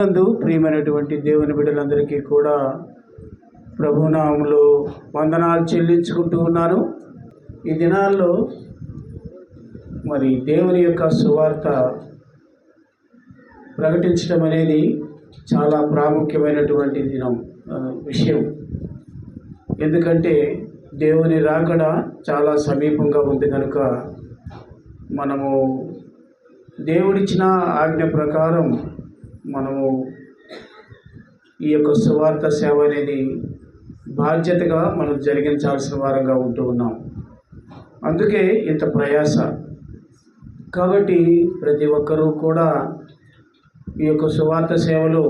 ప్రియమైనటువంటి దేవుని బిడ్డలందరికీ కూడా ప్రభునామములో వందనాలు చెల్లించుకుంటూ ఉన్నాను. ఈ దినాల్లో మరి దేవుని యొక్క సువార్త ప్రకటించడం అనేది చాలా ప్రాముఖ్యమైనటువంటి విషయం. ఎందుకంటే దేవుని రాకడ చాలా సమీపంగా ఉంది కనుక మనము దేవుడిచ్చిన ఆజ్ఞ ప్రకారం మనము ఈ యొక్క సువార్త సేవ అనేది బాధ్యతగా మనం జరిగించాల్సిన వారంగా ఉంటూ ఉన్నాం. అందుకే ఇంత ప్రయాస. కాబట్టి ప్రతి ఒక్కరూ కూడా ఈ యొక్క సువార్త సేవలో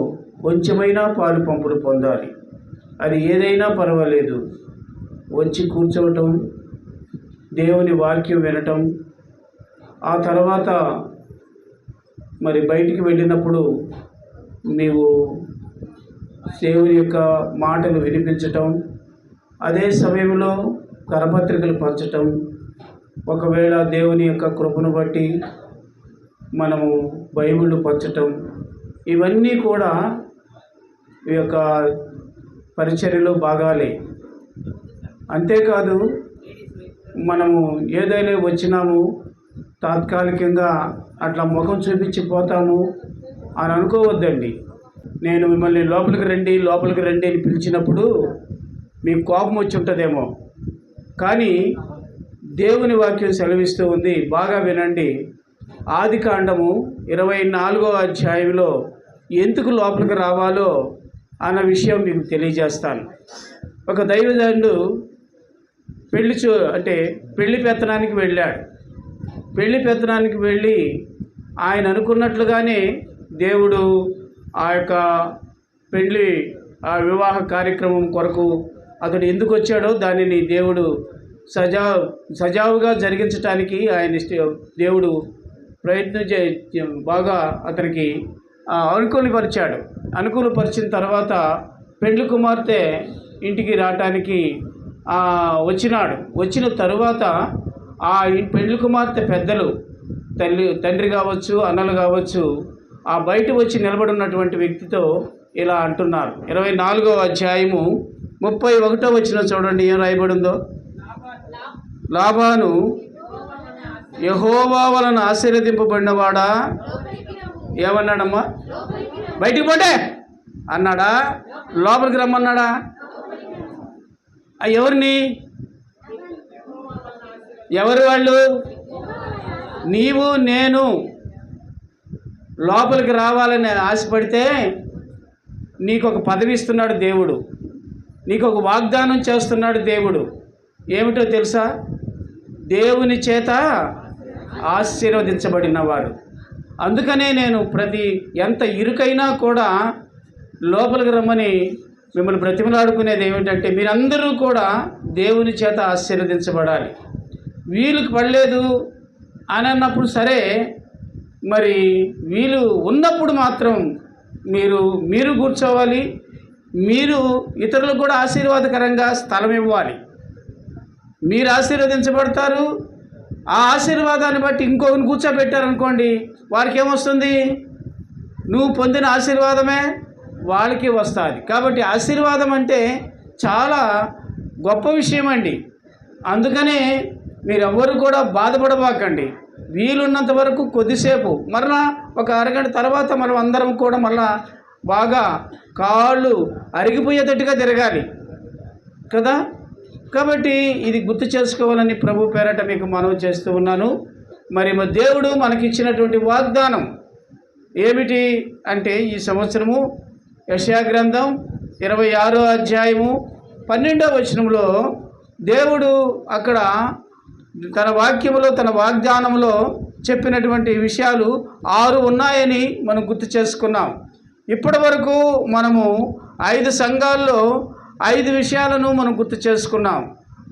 కొంచెమైనా పాలు పంపులు పొందాలి. అది ఏదైనా పర్వాలేదు. వచ్చి కూర్చోవటం, దేవుని వాక్యం వినటం, ఆ తర్వాత మరి బయటికి వెళ్ళినప్పుడు నీవు దేవుని యొక్క మాటలు వినిపించటం, అదే సమయంలో కరపత్రికలు పంచటం, ఒకవేళ దేవుని యొక్క కృపను బట్టి మనము బైబిల్ పంచటం, ఇవన్నీ కూడా ఈ యొక్క పరిచర్యలో భాగాలే. అంతేకాదు మనము ఏదైనా వచ్చినాము తాత్కాలికంగా అట్లా ముఖం చూపించిపోతాము అని అనుకోవద్దండి. నేను మిమ్మల్ని లోపలికి రండి అని పిలిచినప్పుడు మీకు కోపం వచ్చి ఉంటుందేమో, కానీ దేవుని వాక్యం సెలవిస్తూ ఉంది. బాగా వినండి. ఆదికాండము 24వ అధ్యాయంలో ఎందుకు లోపలికి రావాలో అన్న విషయం మీకు తెలియజేస్తాను. ఒక దైవజనుడు పెళ్లి పెత్తనానికి వెళ్ళాడు. పెళ్లి పెత్తనానికి వెళ్ళి ఆయన అనుకున్నట్లుగానే దేవుడు ఆ యొక్క వివాహ కార్యక్రమం కొరకు అతడు ఎందుకు వచ్చాడో దానిని దేవుడు సజావుగా జరిగించడానికి దేవుడు బాగా అతనికి అనుకూలపరిచిన తర్వాత పెండ్లి కుమార్తె ఇంటికి రావటానికి వచ్చిన తరువాత ఆ పెండ్లి కుమార్తె పెద్దలు తండ్రి కావచ్చు, అన్నలు కావచ్చు, ఆ బయట వచ్చి నిలబడి ఉన్నటువంటి వ్యక్తితో ఇలా అంటున్నారు. 24వ అధ్యాయము 31వ వచనం చూడండి, ఏం రాయబడిందో. లాబాను యెహోవా వలన ఆశీర్వదింపబడినవాడా, ఏమన్నాడమ్మా? బయటికి పోండే అన్నాడా? లోపలికి రమ్మన్నాడా? ఎవరిని? ఎవరు వాళ్ళు? నీవు నేను లోపలికి రావాలని ఆశపడితే నీకు ఒక పదవి ఇస్తున్నాడు దేవుడు, నీకు ఒక వాగ్దానం చేస్తున్నాడు దేవుడు. ఏమిటో తెలుసా? దేవుని చేత ఆశీర్వదించబడినవాడు. అందుకనే నేను ఎంత ఇరుకైనా కూడా లోపలికి రమ్మని మిమ్మల్ని బ్రతిమలాడుకునేది ఏమిటంటే, మీరందరూ కూడా దేవుని చేత ఆశీర్వదించబడాలి. వీలుకు పడలేదు అని అన్నప్పుడు సరే, మరి వీలు ఉన్నప్పుడు మాత్రం మీరు కూర్చోవాలి. మీరు ఇతరులకు కూడా ఆశీర్వాదకరంగా స్థలం ఇవ్వాలి. మీరు ఆశీర్వదించబడతారు. ఆ ఆశీర్వాదాన్ని బట్టి ఇంకొకరిని కూర్చోబెట్టారనుకోండి, వారికి ఏమొస్తుంది? నువ్వు పొందిన ఆశీర్వాదమే వాళ్ళకి వస్తుంది. కాబట్టి ఆశీర్వాదం అంటే చాలా గొప్ప విషయం అండి. అందుకనే మీరెవ్వరు కూడా బాధపడబాకండి. వీలున్నంత వరకు కొద్దిసేపు, మరలా ఒక అరగంట తర్వాత మనం అందరం కూడా మళ్ళా బాగా కాళ్ళు అరిగిపోయేటట్టుగా తిరగాలి కదా. కాబట్టి ఇది గుర్తు చేసుకోవాలని ప్రభు పేరట మీకు మనవి చేస్తూ ఉన్నాను. మరి దేవుడు మనకిచ్చినటువంటి వాగ్దానం ఏమిటి అంటే, ఈ సంవత్సరము యెషయా గ్రంథం 26వ అధ్యాయము 12వ వచనంలో దేవుడు అక్కడ తన వాక్యములో, తన వాగ్దానంలో చెప్పినటువంటి విషయాలు 6 ఉన్నాయని మనం గుర్తు చేసుకున్నాం. ఇప్పటి వరకు మనము 5 సంఘాల్లో 5 విషయాలను మనం గుర్తు చేసుకున్నాం.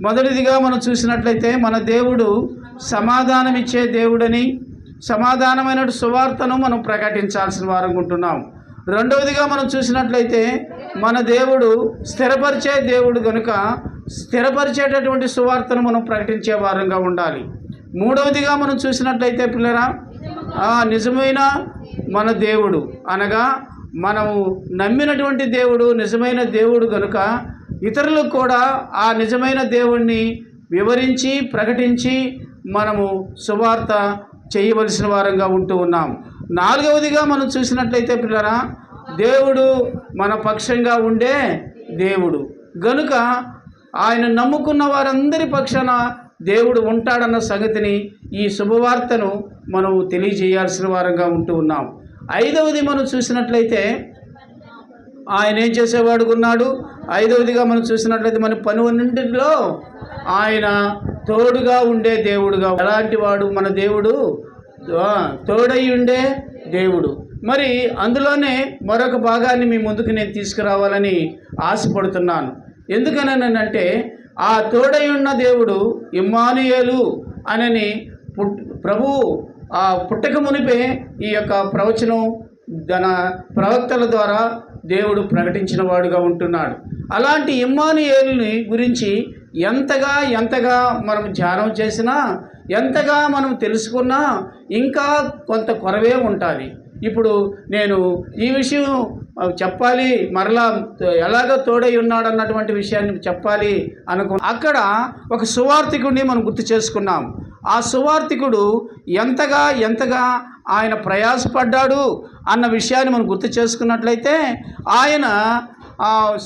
మొదటిదిగా మనం చూసినట్లయితే మన దేవుడు సమాధానం ఇచ్చే దేవుడని, సమాధానమైన సువార్తను మనం ప్రకటించాల్సిన వారం ఉంటున్నాం. రెండవదిగా మనం చూసినట్లయితే మన దేవుడు స్థిరపరిచే దేవుడు కనుక స్థిరపరిచేటటువంటి సువార్తను మనం ప్రకటించే వారంగా ఉండాలి. మూడవదిగా మనం చూసినట్లయితే పిల్లరా, నిజమైన మన దేవుడు అనగా మనము నమ్మినటువంటి దేవుడు నిజమైన దేవుడు కనుక ఇతరులకు కూడా ఆ నిజమైన దేవుణ్ణి వివరించి ప్రకటించి మనము సువార్త చేయవలసిన వారంగా ఉంటూ ఉన్నాం. నాలుగవదిగా మనం చూసినట్లయితే పిల్లరా, దేవుడు మన పక్షంగా ఉండే దేవుడు గనుక ఆయన నమ్ముకున్న వారందరి పక్షాన దేవుడు ఉంటాడన్న సంగతిని ఈ శుభవార్తను మనం తెలియజేయాల్సిన వారంగా ఉంటూ ఉన్నాం. ఐదవది మనం చూసినట్లయితే ఆయన ఏం చేసేవాడుకున్నాడు. ఐదవదిగా మనం చూసినట్లయితే మన పనులన్నింటిలో ఆయన తోడుగా ఉండే దేవుడుగా. ఎలాంటి వాడు మన దేవుడు? తోడై ఉండే దేవుడు. మరి అందులోనే మరొక భాగాన్ని మీ ముందుకు నేను తీసుకురావాలని ఆశపడుతున్నాను. ఎందుకనంటే ఆ తోడై ఉన్న దేవుడు ఇమ్మానుయేలు అనని ప్రభువు ఆ పుట్టక మునిపే ఈ యొక్క ప్రవచనం తన ప్రవక్తల ద్వారా దేవుడు ప్రకటించిన వాడుగా ఉంటున్నాడు. అలాంటి ఇమ్మానుయేలుని గురించి ఎంతగా మనం ధ్యానం చేసినా, ఎంతగా మనం తెలుసుకున్నా ఇంకా కొంత కొరవే ఉంటుంది. ఇప్పుడు నేను ఈ విషయం చెప్పాలి, మరలా ఎలాగ తోడై ఉన్నాడు అన్నటువంటి విషయాన్ని చెప్పాలి అక్కడ ఒక సువార్థికుడిని మనం గుర్తు చేసుకున్నాం. ఆ సువార్థికుడు ఎంతగా ఆయన ప్రయాసపడ్డాడు అన్న విషయాన్ని మనం గుర్తు చేసుకున్నట్లయితే, ఆయన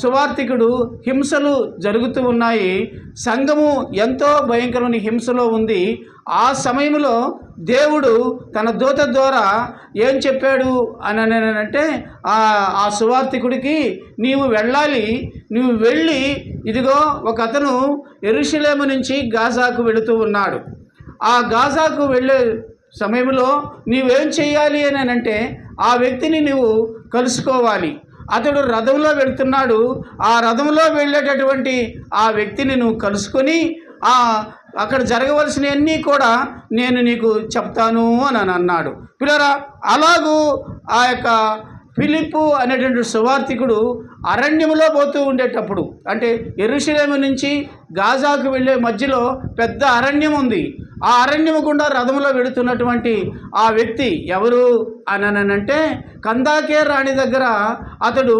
సువార్థికుడు హింసలు జరుగుతూ ఉన్నాయి, సంఘము ఎంతో భయంకరమైన హింసలో ఉంది. ఆ సమయంలో దేవుడు తన దూత ద్వారా ఏం చెప్పాడు అని అంటే, ఆ సువార్థికుడికి నీవు వెళ్ళాలి, నువ్వు వెళ్ళి ఇదిగో ఒక అతను యెరూషలేము నుంచి గాజాకు వెళుతూ ఉన్నాడు. ఆ గాజాకు వెళ్ళే సమయంలో నీవేం చేయాలి అని అంటే, ఆ వ్యక్తిని నువ్వు కలుసుకోవాలి. అతడు రథంలో వెళుతున్నాడు. ఆ రథంలో వెళ్ళేటటువంటి ఆ వ్యక్తిని నువ్వు కలుసుకొని అక్కడ జరగవలసినవన్నీ కూడా నేను నీకు చెప్తాను అని అన్నాడు. పిల్లరా, అలాగూ ఆ యొక్క ఫిలిప్పు అనేటువంటి సువార్థికుడు అరణ్యంలో పోతూ ఉండేటప్పుడు, అంటే యెరూషలేము నుంచి గాజాకు వెళ్ళే మధ్యలో పెద్ద అరణ్యం ఉంది. ఆ అరణ్యము గుండా రథంలో వెళుతున్నటువంటి ఆ వ్యక్తి ఎవరు అని కందాకే రాణి దగ్గర అతడు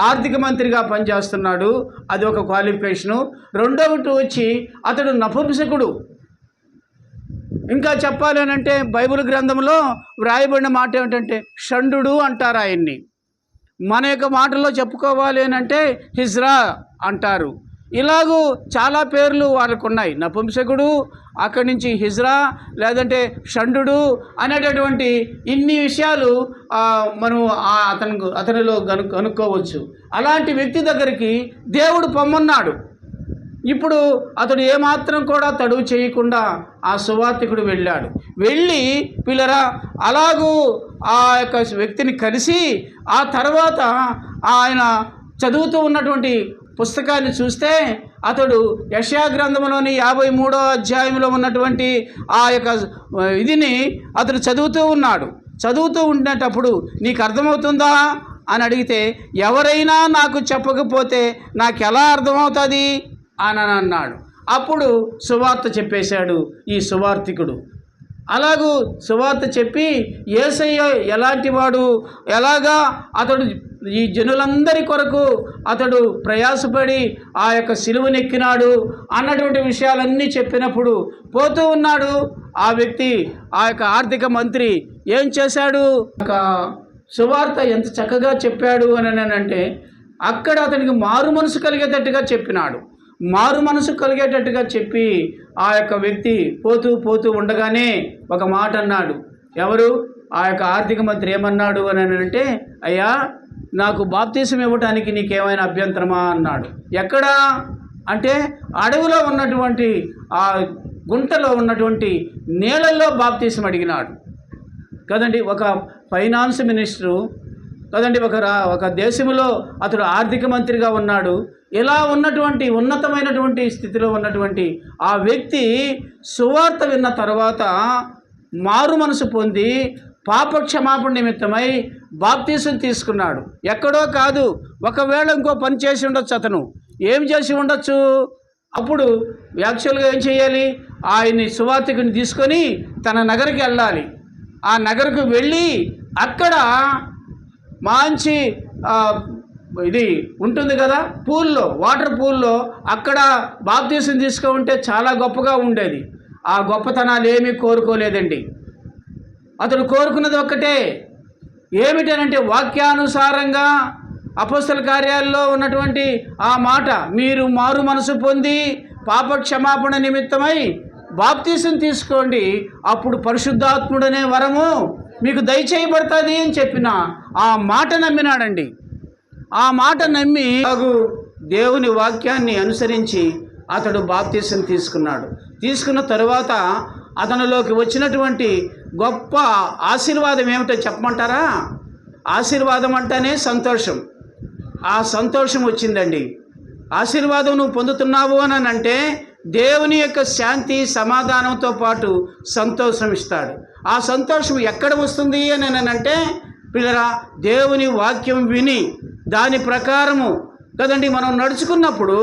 ఆర్థిక మంత్రిగా పనిచేస్తున్నాడు. అది ఒక క్వాలిఫికేషను. రెండవది వచ్చి అతడు నపుంసకుడు. ఇంకా చెప్పాలి అని అంటే బైబిల్ గ్రంథంలో వ్రాయబడిన మాట ఏమిటంటే షండు అంటారు ఆయన్ని. మన యొక్క మాటల్లో చెప్పుకోవాలి అని అంటే హిజ్రా అంటారు. ఇలాగూ చాలా పేర్లు వాళ్ళకు ఉన్నాయి. నపుంసకుడు, అక్కడి నుంచి హిజ్రా, లేదంటే షండు అనేటటువంటి ఇన్ని విషయాలు మనం అతనిలో కనుక్కోవచ్చు. అలాంటి వ్యక్తి దగ్గరికి దేవుడు పొమ్మన్నాడు. ఇప్పుడు అతడు ఏమాత్రం కూడా తడువు చేయకుండా ఆ సువార్థికుడు వెళ్ళాడు. వెళ్ళి పిల్లరా, అలాగూ ఆ యొక్క వ్యక్తిని కలిసి ఆ తర్వాత ఆయన చదువుతూ ఉన్నటువంటి పుస్తకాన్ని చూస్తే అతడు యెషయా గ్రంథంలోని 53వ అధ్యాయంలో ఉన్నటువంటి ఆ యొక్క ఇదిని అతడు చదువుతూ ఉన్నాడు. చదువుతూ ఉండేటప్పుడు నీకు అర్థమవుతుందా అని అడిగితే, ఎవరైనా నాకు చెప్పకపోతే నాకు ఎలా అర్థమవుతుంది అని అన్నాడు. అప్పుడు సువార్త చెప్పేశాడు ఈ సువార్థికుడు. అలాగూ సువార్త చెప్పి యేసయ్య ఎలాంటి వాడు, ఎలాగా అతడు ఈ జనులందరి కొరకు అతడు ప్రయాసపడి ఆ యొక్క సిలువనెక్కినాడు అన్నటువంటి విషయాలన్నీ చెప్పినప్పుడు పోతూ ఉన్నాడు. ఆ వ్యక్తి, ఆ యొక్క ఆర్థిక మంత్రి ఏం చేశాడు, ఒక సువార్త ఎంత చక్కగా చెప్పాడు అని అంటే అక్కడ అతనికి మారు మనసు కలిగేటట్టుగా చెప్పినాడు. మారు మనసు కలిగేటట్టుగా చెప్పి ఆ యొక్క వ్యక్తి పోతూ ఉండగానే ఒక మాట అన్నాడు. ఎవరు? ఆ యొక్క ఆర్థిక మంత్రి ఏమన్నాడు అని అంటే, అయ్యా, నాకు బాప్తీసం ఇవ్వటానికి నీకేమైనా అభ్యంతరమా అన్నాడు. ఎక్కడా అంటే అడవిలో ఉన్నటువంటి ఆ గుంటలో ఉన్నటువంటి నీళ్ళల్లో బాప్తీసం అడిగినాడు కదండి. ఒక ఫైనాన్స్ మినిస్టరు కదండి, ఒక దేశంలో అతడు ఆర్థిక మంత్రిగా ఉన్నాడు. ఇలా ఉన్నటువంటి ఉన్నతమైనటువంటి స్థితిలో ఉన్నటువంటి ఆ వ్యక్తి సువార్త విన్న తర్వాత మారు మనసు పొంది పాపక్షమాపణ నిమిత్తమై బాప్తీసం తీసుకున్నాడు. ఎక్కడో కాదు, ఒకవేళ ఇంకో పని చేసి ఉండొచ్చు. అతను ఏం చేసి ఉండొచ్చు? అప్పుడు యాక్చువల్గా ఏం చేయాలి? ఆయన్ని సువార్తికుని తీసుకొని తన నగరికి వెళ్ళాలి. ఆ నగరకు వెళ్ళి అక్కడ మంచి ఇది ఉంటుంది కదా, పూల్లో, వాటర్ పూల్లో అక్కడ బాప్తీసం తీసుకుంటే చాలా గొప్పగా ఉండేది. ఆ గొప్పతనాలు ఏమీ కోరుకోలేదండి. అతడు కోరుకున్నది ఒక్కటే, ఏమిటనంటే వాక్యానుసారంగా అపోస్తల కార్యాల్లో ఉన్నటువంటి ఆ మాట, మీరు మారు మనసు పొంది పాప క్షమాపణ నిమిత్తమై బాప్తీసం తీసుకోండి, అప్పుడు పరిశుద్ధాత్ముడనే వరము మీకు దయచేయబడుతుంది అని చెప్పిన ఆ మాట నమ్మినాడండి. ఆ మాట నమ్మి దేవుని వాక్యాన్ని అనుసరించి అతడు బాప్తీసం తీసుకున్నాడు. తీసుకున్న తరువాత అతనిలోకి వచ్చినటువంటి గొప్ప ఆశీర్వాదం ఏమిటో చెప్పమంటారా? ఆశీర్వాదం అంటేనే సంతోషం. ఆ సంతోషం వచ్చిందండి. ఆశీర్వాదం నువ్వు పొందుతున్నావు అని అంటే దేవుని యొక్క శాంతి సమాధానంతో పాటు సంతోషం ఇస్తాడు. ఆ సంతోషం ఎక్కడ వస్తుంది అని అంటే పిల్లరా, దేవుని వాక్యం విని దాని ప్రకారము కదండి మనం నడుచుకున్నప్పుడు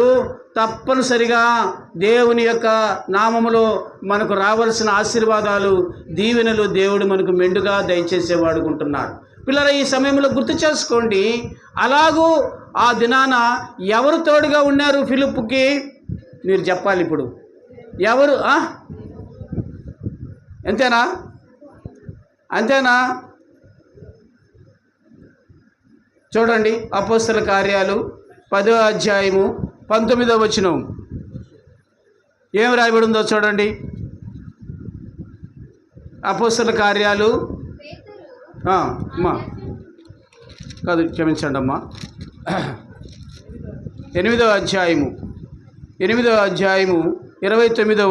తప్పనిసరిగా దేవుని యొక్క నామములో మనకు రావాల్సిన ఆశీర్వాదాలు, దీవెనలు దేవుడు మనకు మెండుగా దయచేసేవాడుకుంటున్నాడు. పిల్లరా, ఈ సమయంలో గుర్తు చేసుకోండి, అలాగూ ఆ దినాన ఎవరు తోడుగా ఉన్నారు ఫిలిప్పుకి? మీరు చెప్పాలి ఇప్పుడు. ఎవరు? అంతేనా? అంతేనా? చూడండి, అపోస్తల కార్యాలు 10వ అధ్యాయము 19వ వచనం ఏం రాయబడి ఉందో చూడండి. అపోస్తల కార్యాలు అమ్మా కాదు, క్షమించండి అమ్మా, 8వ అధ్యాయము 29వ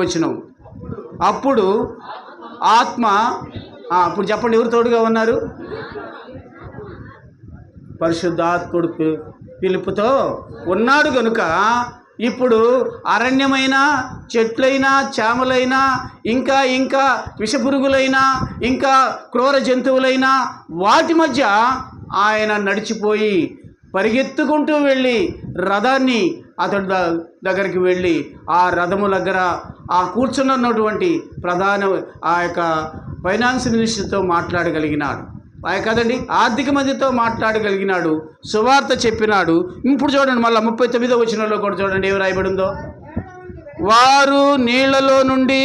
వచనం. అప్పుడు ఆత్మ, ఇప్పుడు చెప్పండి, ఎవరు తోడుగా ఉన్నారు? పరిశుద్ధాత్ముడు పిలుపుతో ఉన్నాడు గనుక ఇప్పుడు అరణ్యమైన, చెట్లైనా, చేమలైనా, ఇంకా విషపురుగులైనా, ఇంకా క్రూర జంతువులైనా వాటి మధ్య ఆయన నడిచిపోయి పరిగెత్తుకుంటూ వెళ్ళి రథాన్ని అతడి దగ్గరికి వెళ్ళి ఆ రథము దగ్గర ఆ కూర్చున్నటువంటి ప్రధాన ఆ యొక్క ఫైనాన్స్ మినిస్టర్తో మాట్లాడగలిగినాడు. కదండి, ఆర్థిక మంత్రితో మాట్లాడగలిగినాడు, సువార్త చెప్పినాడు. ఇప్పుడు చూడండి, మళ్ళీ 39వ వచనంలో కూడా చూడండి ఏం రాయబడి ఉందో. వారు నీళ్లలో నుండి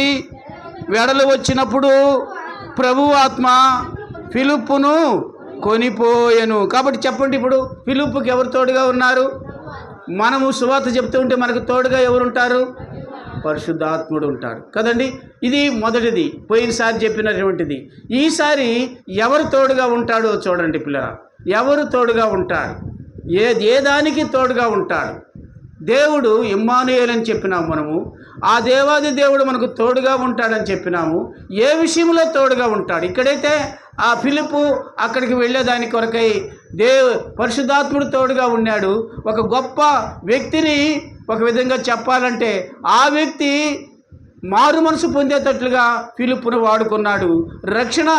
వెడలు వచ్చినప్పుడు ప్రభువు ఆత్మ ఫిలిప్పును కొనిపోయెను. కాబట్టి చెప్పండి, ఇప్పుడు ఫిలిప్పుకి ఎవరు తోడుగా ఉన్నారు? మనము సువార్త చెప్తూ ఉంటే మనకు తోడుగా ఎవరుంటారు? పరిశుద్ధాత్ముడు ఉంటాడు కదండి. ఇది మొదటిది, పోయినసారి చెప్పినటువంటిది. ఈసారి ఎవరు తోడుగా ఉంటాడో చూడండి పిల్లరా. ఎవరు తోడుగా ఉంటాడు? ఏ దానికి తోడుగా ఉంటాడు? దేవుడు ఇమ్మానుయేల్ అని చెప్పినాము మనము. ఆ దేవాది దేవుడు మనకు తోడుగా ఉంటాడని చెప్పినాము. ఏ విషయంలో తోడుగా ఉంటాడు? ఇక్కడైతే ఆ ఫిలిప్పు అక్కడికి వెళ్ళేదాని కొరకై పరిశుద్ధాత్ముడు తోడుగా ఉన్నాడు. ఒక గొప్ప వ్యక్తిని ఒక విధంగా చెప్పాలంటే ఆ వ్యక్తి మారు మనసు పొందేటట్లుగా ఫిలిప్పును వాడుకున్నాడు. రక్షణ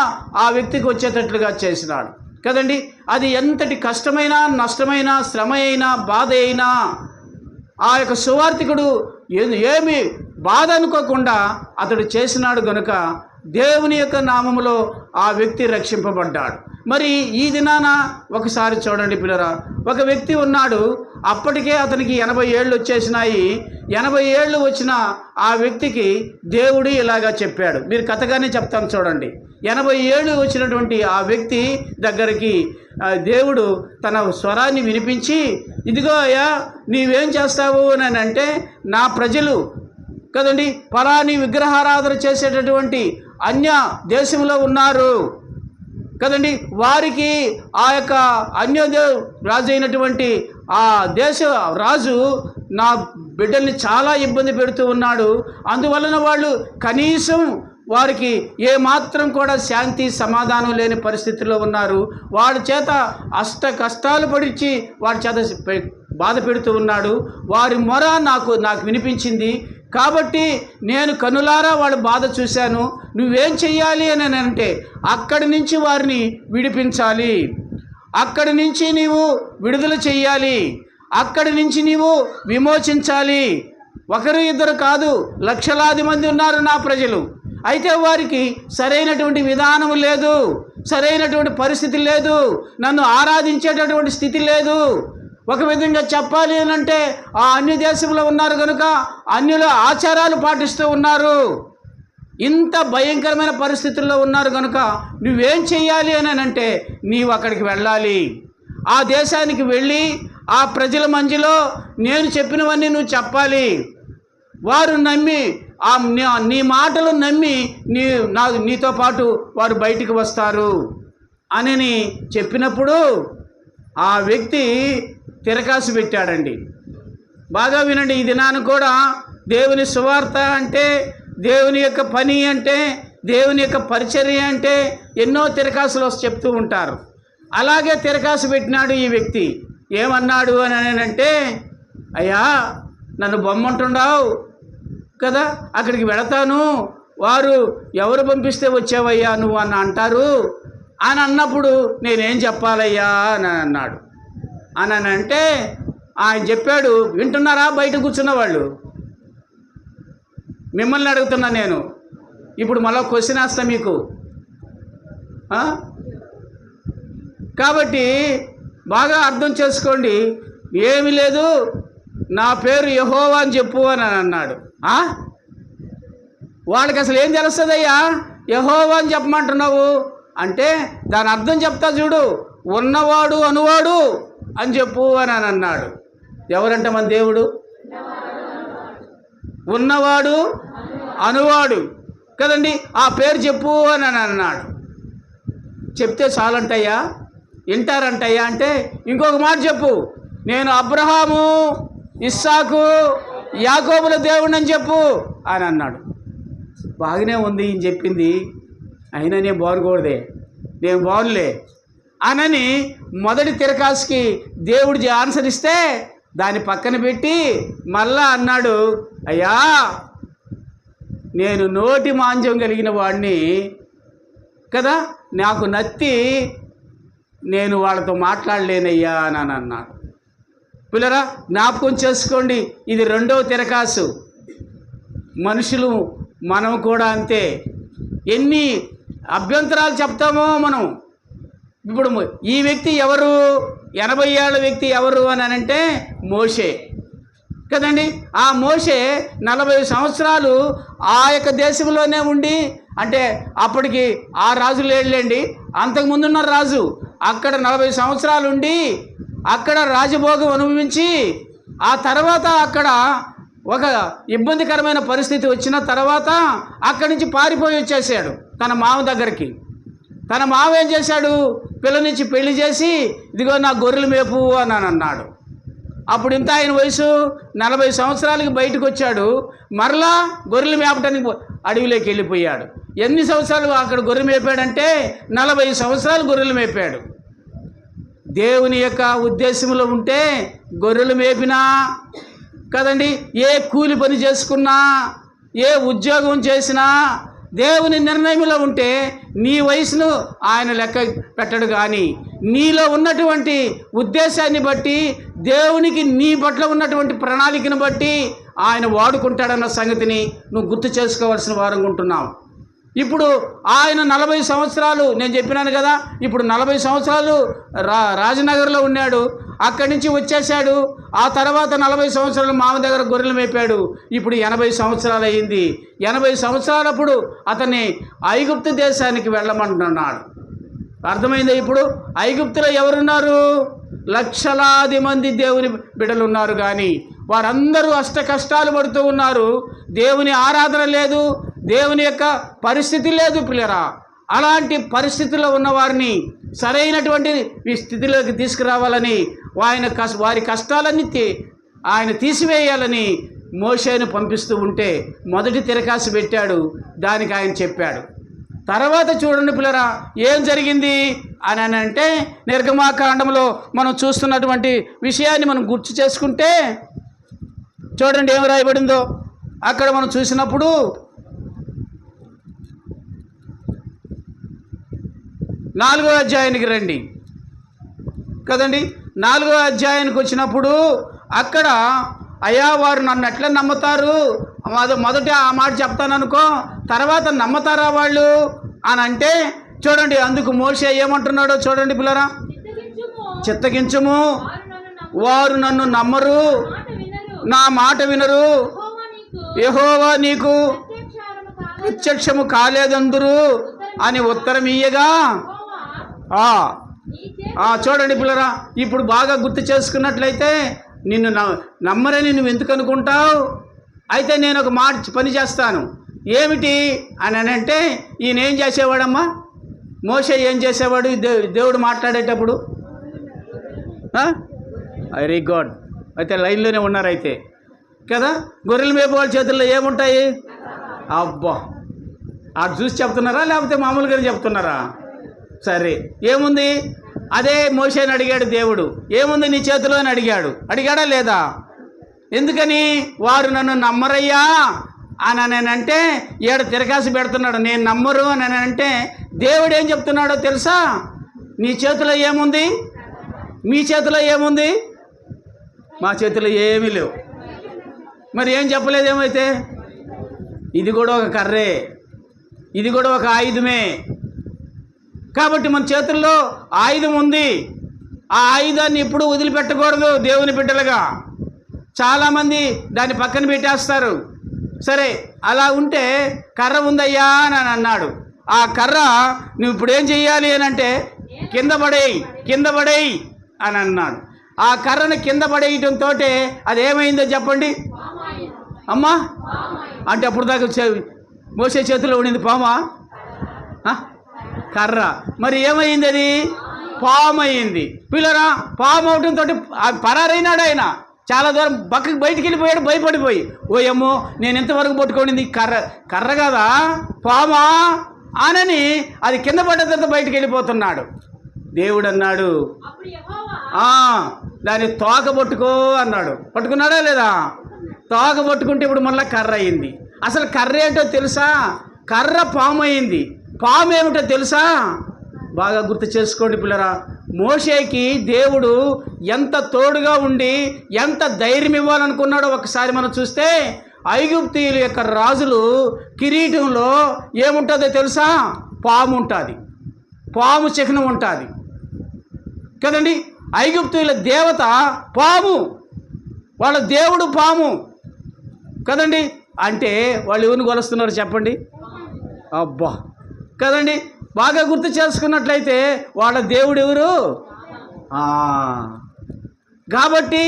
ఆ వ్యక్తికి వచ్చేటట్లుగా చేసినాడు కదండి. అది ఎంతటి కష్టమైన, నష్టమైన, శ్రమ అయినా, బాధ అయినా ఆ యొక్క సువార్థికుడు ఏమి బాధ అనుకోకుండా అతడు చేసినాడు గనుక దేవుని యొక్క నామములో ఆ వ్యక్తి రక్షింపబడ్డాడు. మరి ఈ దినాన ఒకసారి చూడండి పిల్లరా, ఒక వ్యక్తి ఉన్నాడు, అప్పటికే అతనికి 80 ఏళ్ళు వచ్చేసినాయి. 80 ఏళ్ళు వచ్చిన ఆ వ్యక్తికి దేవుడు ఇలాగా చెప్పాడు. మీరు కథగానే చెప్తాను చూడండి. 80 ఏళ్ళు వచ్చినటువంటి ఆ వ్యక్తి దగ్గరికి దేవుడు తన స్వరాన్ని వినిపించి, ఇదిగో అయ్యా, నీవేం చేస్తావు అని అంటే, నా ప్రజలు కదండి ఫలాని విగ్రహారాధన చేసేటటువంటి అన్య దేశంలో ఉన్నారు కదండి, వారికి ఆ యొక్క అన్య రాజు అయినటువంటి ఆ దేశ రాజు నా బిడ్డల్ని చాలా ఇబ్బంది పెడుతూ ఉన్నాడు. అందువలన వాళ్ళు కనీసం వారికి ఏమాత్రం కూడా శాంతి సమాధానం లేని పరిస్థితిలో ఉన్నారు. వాడి చేత అష్ట కష్టాలు పడిచి వాడి చేత బాధ పెడుతూ ఉన్నాడు. వారి మొర నాకు వినిపించింది. కాబట్టి నేను కనులారా వాళ్ళ బాధ చూశాను. నువ్వేం చెయ్యాలి అని అంటే, అక్కడి నుంచి వారిని విడిపించాలి, అక్కడి నుంచి నీవు విడుదల చెయ్యాలి, అక్కడి నుంచి నీవు విమోచించాలి. ఒకరు ఇద్దరు కాదు, లక్షలాది మంది ఉన్నారు నా ప్రజలు. అయితే వారికి సరైనటువంటి విధానం లేదు, సరైనటువంటి పరిస్థితి లేదు, నన్ను ఆరాధించేటటువంటి స్థితి లేదు. ఒక విధంగా చెప్పాలి అంటే ఆ అన్య దేశంలో ఉన్నారు కనుక అన్యుల ఆచారాలు పాటిస్తూ ఉన్నారు. ఇంత భయంకరమైన పరిస్థితుల్లో ఉన్నారు కనుక నువ్వేం చెయ్యాలి అని అంటే నీవు అక్కడికి వెళ్ళాలి. ఆ దేశానికి వెళ్ళి ఆ ప్రజల మధ్యలో నేను చెప్పినవన్నీ నువ్వు చెప్పాలి. వారు నమ్మి నీ మాటలు నమ్మి నీతో పాటు వారు బయటికి వస్తారు అని చెప్పినప్పుడు ఆ వ్యక్తి తిరకాసు పెట్టాడండి. బాగా వినండి, ఈ దినాన్ని కూడా దేవుని సువార్త అంటే, దేవుని యొక్క పని అంటే, దేవుని యొక్క పరిచర్య అంటే ఎన్నో తిరకాసులు చెప్తూ ఉంటారు. అలాగే తిరకాసు పెట్టినాడు ఈ వ్యక్తి. ఏమన్నాడు అని అంటే, అయ్యా నన్ను బొమ్మంటున్నావు కదా, అక్కడికి వెళతాను, వారు ఎవరు పంపిస్తే వచ్చావయ్యా నువ్వు అని అంటారు అని అన్నప్పుడు నేనేం చెప్పాలయ్యా అని అన్నాడు. అని అంటే ఆయన చెప్పాడు, వింటున్నారా బయట కూర్చున్న వాళ్ళు? మిమ్మల్ని అడుగుతున్నా నేను. ఇప్పుడు మళ్ళీ క్వశ్చన్ వేస్తా మీకు. కాబట్టి బాగా అర్థం చేసుకోండి. ఏమీ లేదు, నా పేరు యెహోవా అని చెప్పు అని అన్నాడు. వాళ్ళకి అసలు ఏం తెలుస్తుందయ్యా, యెహోవా అని చెప్పమంటున్నావు అంటే దాని అర్థం చెప్తా చూడు, ఉన్నవాడు అనువాడు అని చెప్పు అని అన్నాడు. ఎవరంట మన దేవుడు? ఉన్నవాడు అనువాడు కదండి. ఆ పేరు చెప్పు అని అన్నాడు. చెప్తే చాలంటయ్యా, వింటారంటయ్యా అంటే ఇంకొక మాట చెప్పు, నేను అబ్రహాము, ఇస్సాకు, యాకోబుల దేవుడిని అని చెప్పు అని అన్నాడు. బాగానే ఉంది ఈయన చెప్పింది, అయినా నేను బాగుకూడదే, నేను బాగులే అనని మొదటి తిరకాసుకి దేవుడు ఆన్సర్ ఇస్తే దాన్ని పక్కన పెట్టి మళ్ళా అన్నాడు, అయ్యా నేను నోటి మాంద్యం కలిగిన వాడిని కదా, నాకు నత్తి, నేను వాళ్ళతో మాట్లాడలేనయ్యా అని అన్నాడు. పిల్లరా జ్ఞాపకం చేసుకోండి, ఇది రెండవ తిరకాసు. మనుషులు మనం కూడా అంతే, ఎన్ని అభ్యంతరాలు చెప్తామో మనం. ఇప్పుడు ఈ వ్యక్తి ఎవరు, 80 ఏళ్ల వ్యక్తి ఎవరు అని అంటే మోషే కదండి. ఆ మోషే 40 సంవత్సరాలు ఆ యొక్క దేశంలోనే ఉండి, అంటే అప్పటికి ఆ రాజు లేడులేండి, అంతకుముందున్న రాజు అక్కడ 40 సంవత్సరాలు ఉండి అక్కడ రాజభోగం అనుభవించి ఆ తర్వాత అక్కడ ఒక ఇబ్బందికరమైన పరిస్థితి వచ్చిన తర్వాత అక్కడి నుంచి పారిపోయి వచ్చేసాడు తన మామ దగ్గరికి. తన మామ ఏం చేశాడు, పిల్లనిచ్చి పెళ్లి చేసి ఇదిగో నా గొర్రెలు మేపు అని అన్నాడు. అప్పుడు ఇంత ఆయన వయసు 40 సంవత్సరాలకి బయటకు వచ్చాడు, మరలా గొర్రెలు మేపటానికి అడవిలోకి వెళ్ళిపోయాడు. ఎన్ని సంవత్సరాలు అక్కడ గొర్రెలు మేపాడంటే 40 సంవత్సరాలు గొర్రెలు మేపాడు. దేవుని యొక్క ఉద్దేశంలో ఉంటే గొర్రెలు మేపినా కదండి, ఏ కూలి పని చేసుకున్నా, ఏ ఉద్యోగం చేసినా దేవుని నిర్ణయంలో ఉంటే నీ వయసును ఆయన లెక్క పెట్టడు. కానీ నీలో ఉన్నటువంటి ఉద్దేశాన్ని బట్టి, దేవునికి నీ పట్ల ఉన్నటువంటి ప్రణాళికను బట్టి ఆయన వాడుకుంటాడన్న సంగతిని నువ్వు గుర్తు చేసుకోవాల్సిన వారంగా ఉంటున్నావు. ఇప్పుడు ఆయన 40 సంవత్సరాలు నేను చెప్పినాను కదా, ఇప్పుడు 40 సంవత్సరాలు రాజనగర్లో ఉన్నాడు, అక్కడి నుంచి వచ్చేసాడు. ఆ తర్వాత 40 సంవత్సరాలు మామ దగ్గర గొర్రెలు మేపాడు. ఇప్పుడు 80 సంవత్సరాలు అయింది. 80 సంవత్సరాలప్పుడు అతన్ని ఐగుప్తు దేశానికి వెళ్ళమంటున్నాడు. అర్థమైందా? ఇప్పుడు ఐగుప్తులో ఎవరున్నారు? లక్షలాది మంది దేవుని బిడ్డలు ఉన్నారు, కానీ వారందరూ అష్ట కష్టాలు పడుతూ ఉన్నారు. దేవుని ఆరాధన లేదు, దేవుని యొక్క పరిస్థితి లేదు పిల్లరా. అలాంటి పరిస్థితుల్లో ఉన్నవారిని సరైనటువంటి స్థితిలోకి తీసుకురావాలని వారి కష్టాలన్నీ ఆయన తీసివేయాలని మోషేను పంపిస్తూ ఉంటే మొదటి తిరకాసు పెట్టాడు, దానికి ఆయన చెప్పాడు. తర్వాత చూడండి పిల్లరా ఏం జరిగింది అని అంటే, నిర్గమాకాండంలో మనం చూస్తున్నటువంటి విషయాన్ని మనం గుర్తు చేసుకుంటే చూడండి ఏం రాయబడిందో. అక్కడ మనం చూసినప్పుడు 4వ అధ్యాయానికి రండి కదండి. 4వ అధ్యాయానికి వచ్చినప్పుడు అక్కడ అయ్యా వారు నన్ను ఎట్లా నమ్ముతారు, మొదట ఆ మాట చెప్తాను అనుకో, తర్వాత నమ్ముతారా వాళ్ళు అని అంటే చూడండి, అందుకు మోషే ఏమంటున్నాడో చూడండి పిల్లరా. చిత్తగించుము, వారు నన్ను నమ్మరు, నా మాట వినరు, యెహోవా నీకు ప్రత్యక్షము కాలేదందురు అని ఉత్తరం ఇయ్యగా. చూడండి పిల్లరా, ఇప్పుడు బాగా గుర్తు చేసుకున్నట్లయితే నిన్ను నమ్మరని నువ్వు ఎందుకు అనుకుంటావు? అయితే నేను ఒక పని చేస్తాను. ఏమిటి అని అంటే, ఈయన ఏం చేసేవాడమ్మా? మోషే ఏం చేసేవాడు దేవుడు మాట్లాడేటప్పుడు? Very good. అయితే లైన్లోనే ఉన్నారైతే కదా. గొర్రెల మేపు వాళ్ళ చేతుల్లో ఏముంటాయి? అబ్బా, అటు చూసి చెప్తున్నారా లేకపోతే మామూలుగానే చెప్తున్నారా? సరే, ఏముంది? అదే మోషేని అడిగాడు దేవుడు, ఏముంది నీ చేతిలో అని అడిగాడా లేదా? ఎందుకని? వారు నన్ను నమ్మరయ్యా అని అంటే ఏడు తిరగాసి పెడుతున్నాడు, నేను నమ్మరు అని అంటే దేవుడు ఏం చెప్తున్నాడో తెలుసా? నీ చేతిలో ఏముంది? మీ చేతిలో ఏముంది? మా చేతిలో ఏమీ లేవు. మరి ఏం చెప్పలేదేమైతే? ఇది కూడా ఒక కర్రే, ఇది కూడా ఒక ఆయుధమే. కాబట్టి మన చేతుల్లో ఆయుధం ఉంది. ఆ ఆయుధాన్ని ఎప్పుడు వదిలిపెట్టకూడదు దేవుని బిడ్డలుగా. చాలామంది దాన్ని పక్కన పెట్టేస్తారు. సరే, అలా ఉంటే కర్ర ఉందయ్యా అని అన్నాడు. ఆ కర్ర నువ్వు ఇప్పుడు ఏం చెయ్యాలి అని అంటే కింద పడేయి అని అన్నాడు. ఆ కర్రను కింద పడేయటంతో అది ఏమైందో చెప్పండి అమ్మా. అంటే అప్పుడు దాకా మోసే చేతిలో ఉండింది పామా? కర్ర. మరి ఏమైంది? అది పాము అయింది. పిల్లరా, పాము అవటంతో పరారైనాడు ఆయన. చాలా దూరం బయటికి వెళ్ళిపోయాడు భయపడిపోయి. ఓయమ్మో, నేను ఎంతవరకు పట్టుకోండి కర్ర కదా పామా అనని అది కింద పడ్డ తర్వాత బయటికి వెళ్ళిపోతున్నాడు. దేవుడు అన్నాడు, దాన్ని తోక పట్టుకో అన్నాడు. పట్టుకున్నాడా లేదా? తోక పట్టుకుంటే ఇప్పుడు మళ్ళీ కర్ర అయింది. అసలు కర్ర ఏంటో తెలుసా? కర్ర పాము అయింది. పాము ఏమిటో తెలుసా? బాగా గుర్తు చేసుకోండి పిల్లరా. మోషేకి దేవుడు ఎంత తోడుగా ఉండి ఎంత ధైర్యం ఇవ్వాలనుకున్నాడో ఒకసారి మనం చూస్తే, ఐగుప్తీయుల యొక్క రాజులు కిరీటంలో ఏముంటుందో తెలుసా? పాము ఉంటుంది, పాము చిహ్నం ఉంటుంది కదండి. ఐగుప్తీయుల దేవత పాము, వాళ్ళ దేవుడు పాము కదండి. అంటే వాళ్ళు ఎవరిని కొలుస్తున్నారు చెప్పండి? అబ్బా కదండి. బాగా గుర్తు చేసుకున్నట్లయితే వాళ్ళ దేవుడు ఎవరు? కాబట్టి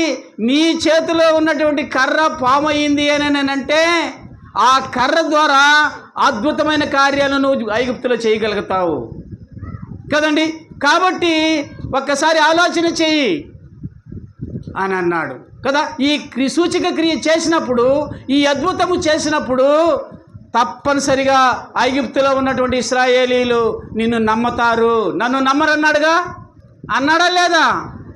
నీ చేతిలో ఉన్నటువంటి కర్ర పాము అయింది అని అంటే ఆ కర్ర ద్వారా అద్భుతమైన కార్యాలను నువ్వు ఐగుప్తులో చేయగలుగుతావు కదండి. కాబట్టి ఒక్కసారి ఆలోచన చెయ్యి అని అన్నాడు కదా. ఈ సూచక క్రియ చేసినప్పుడు, ఈ అద్భుతము చేసినప్పుడు తప్పనిసరిగా ఐగుప్తులో ఉన్నటువంటి ఇశ్రాయేలీలు నిన్ను నమ్మతారు. నన్ను అన్నాడా లేదా?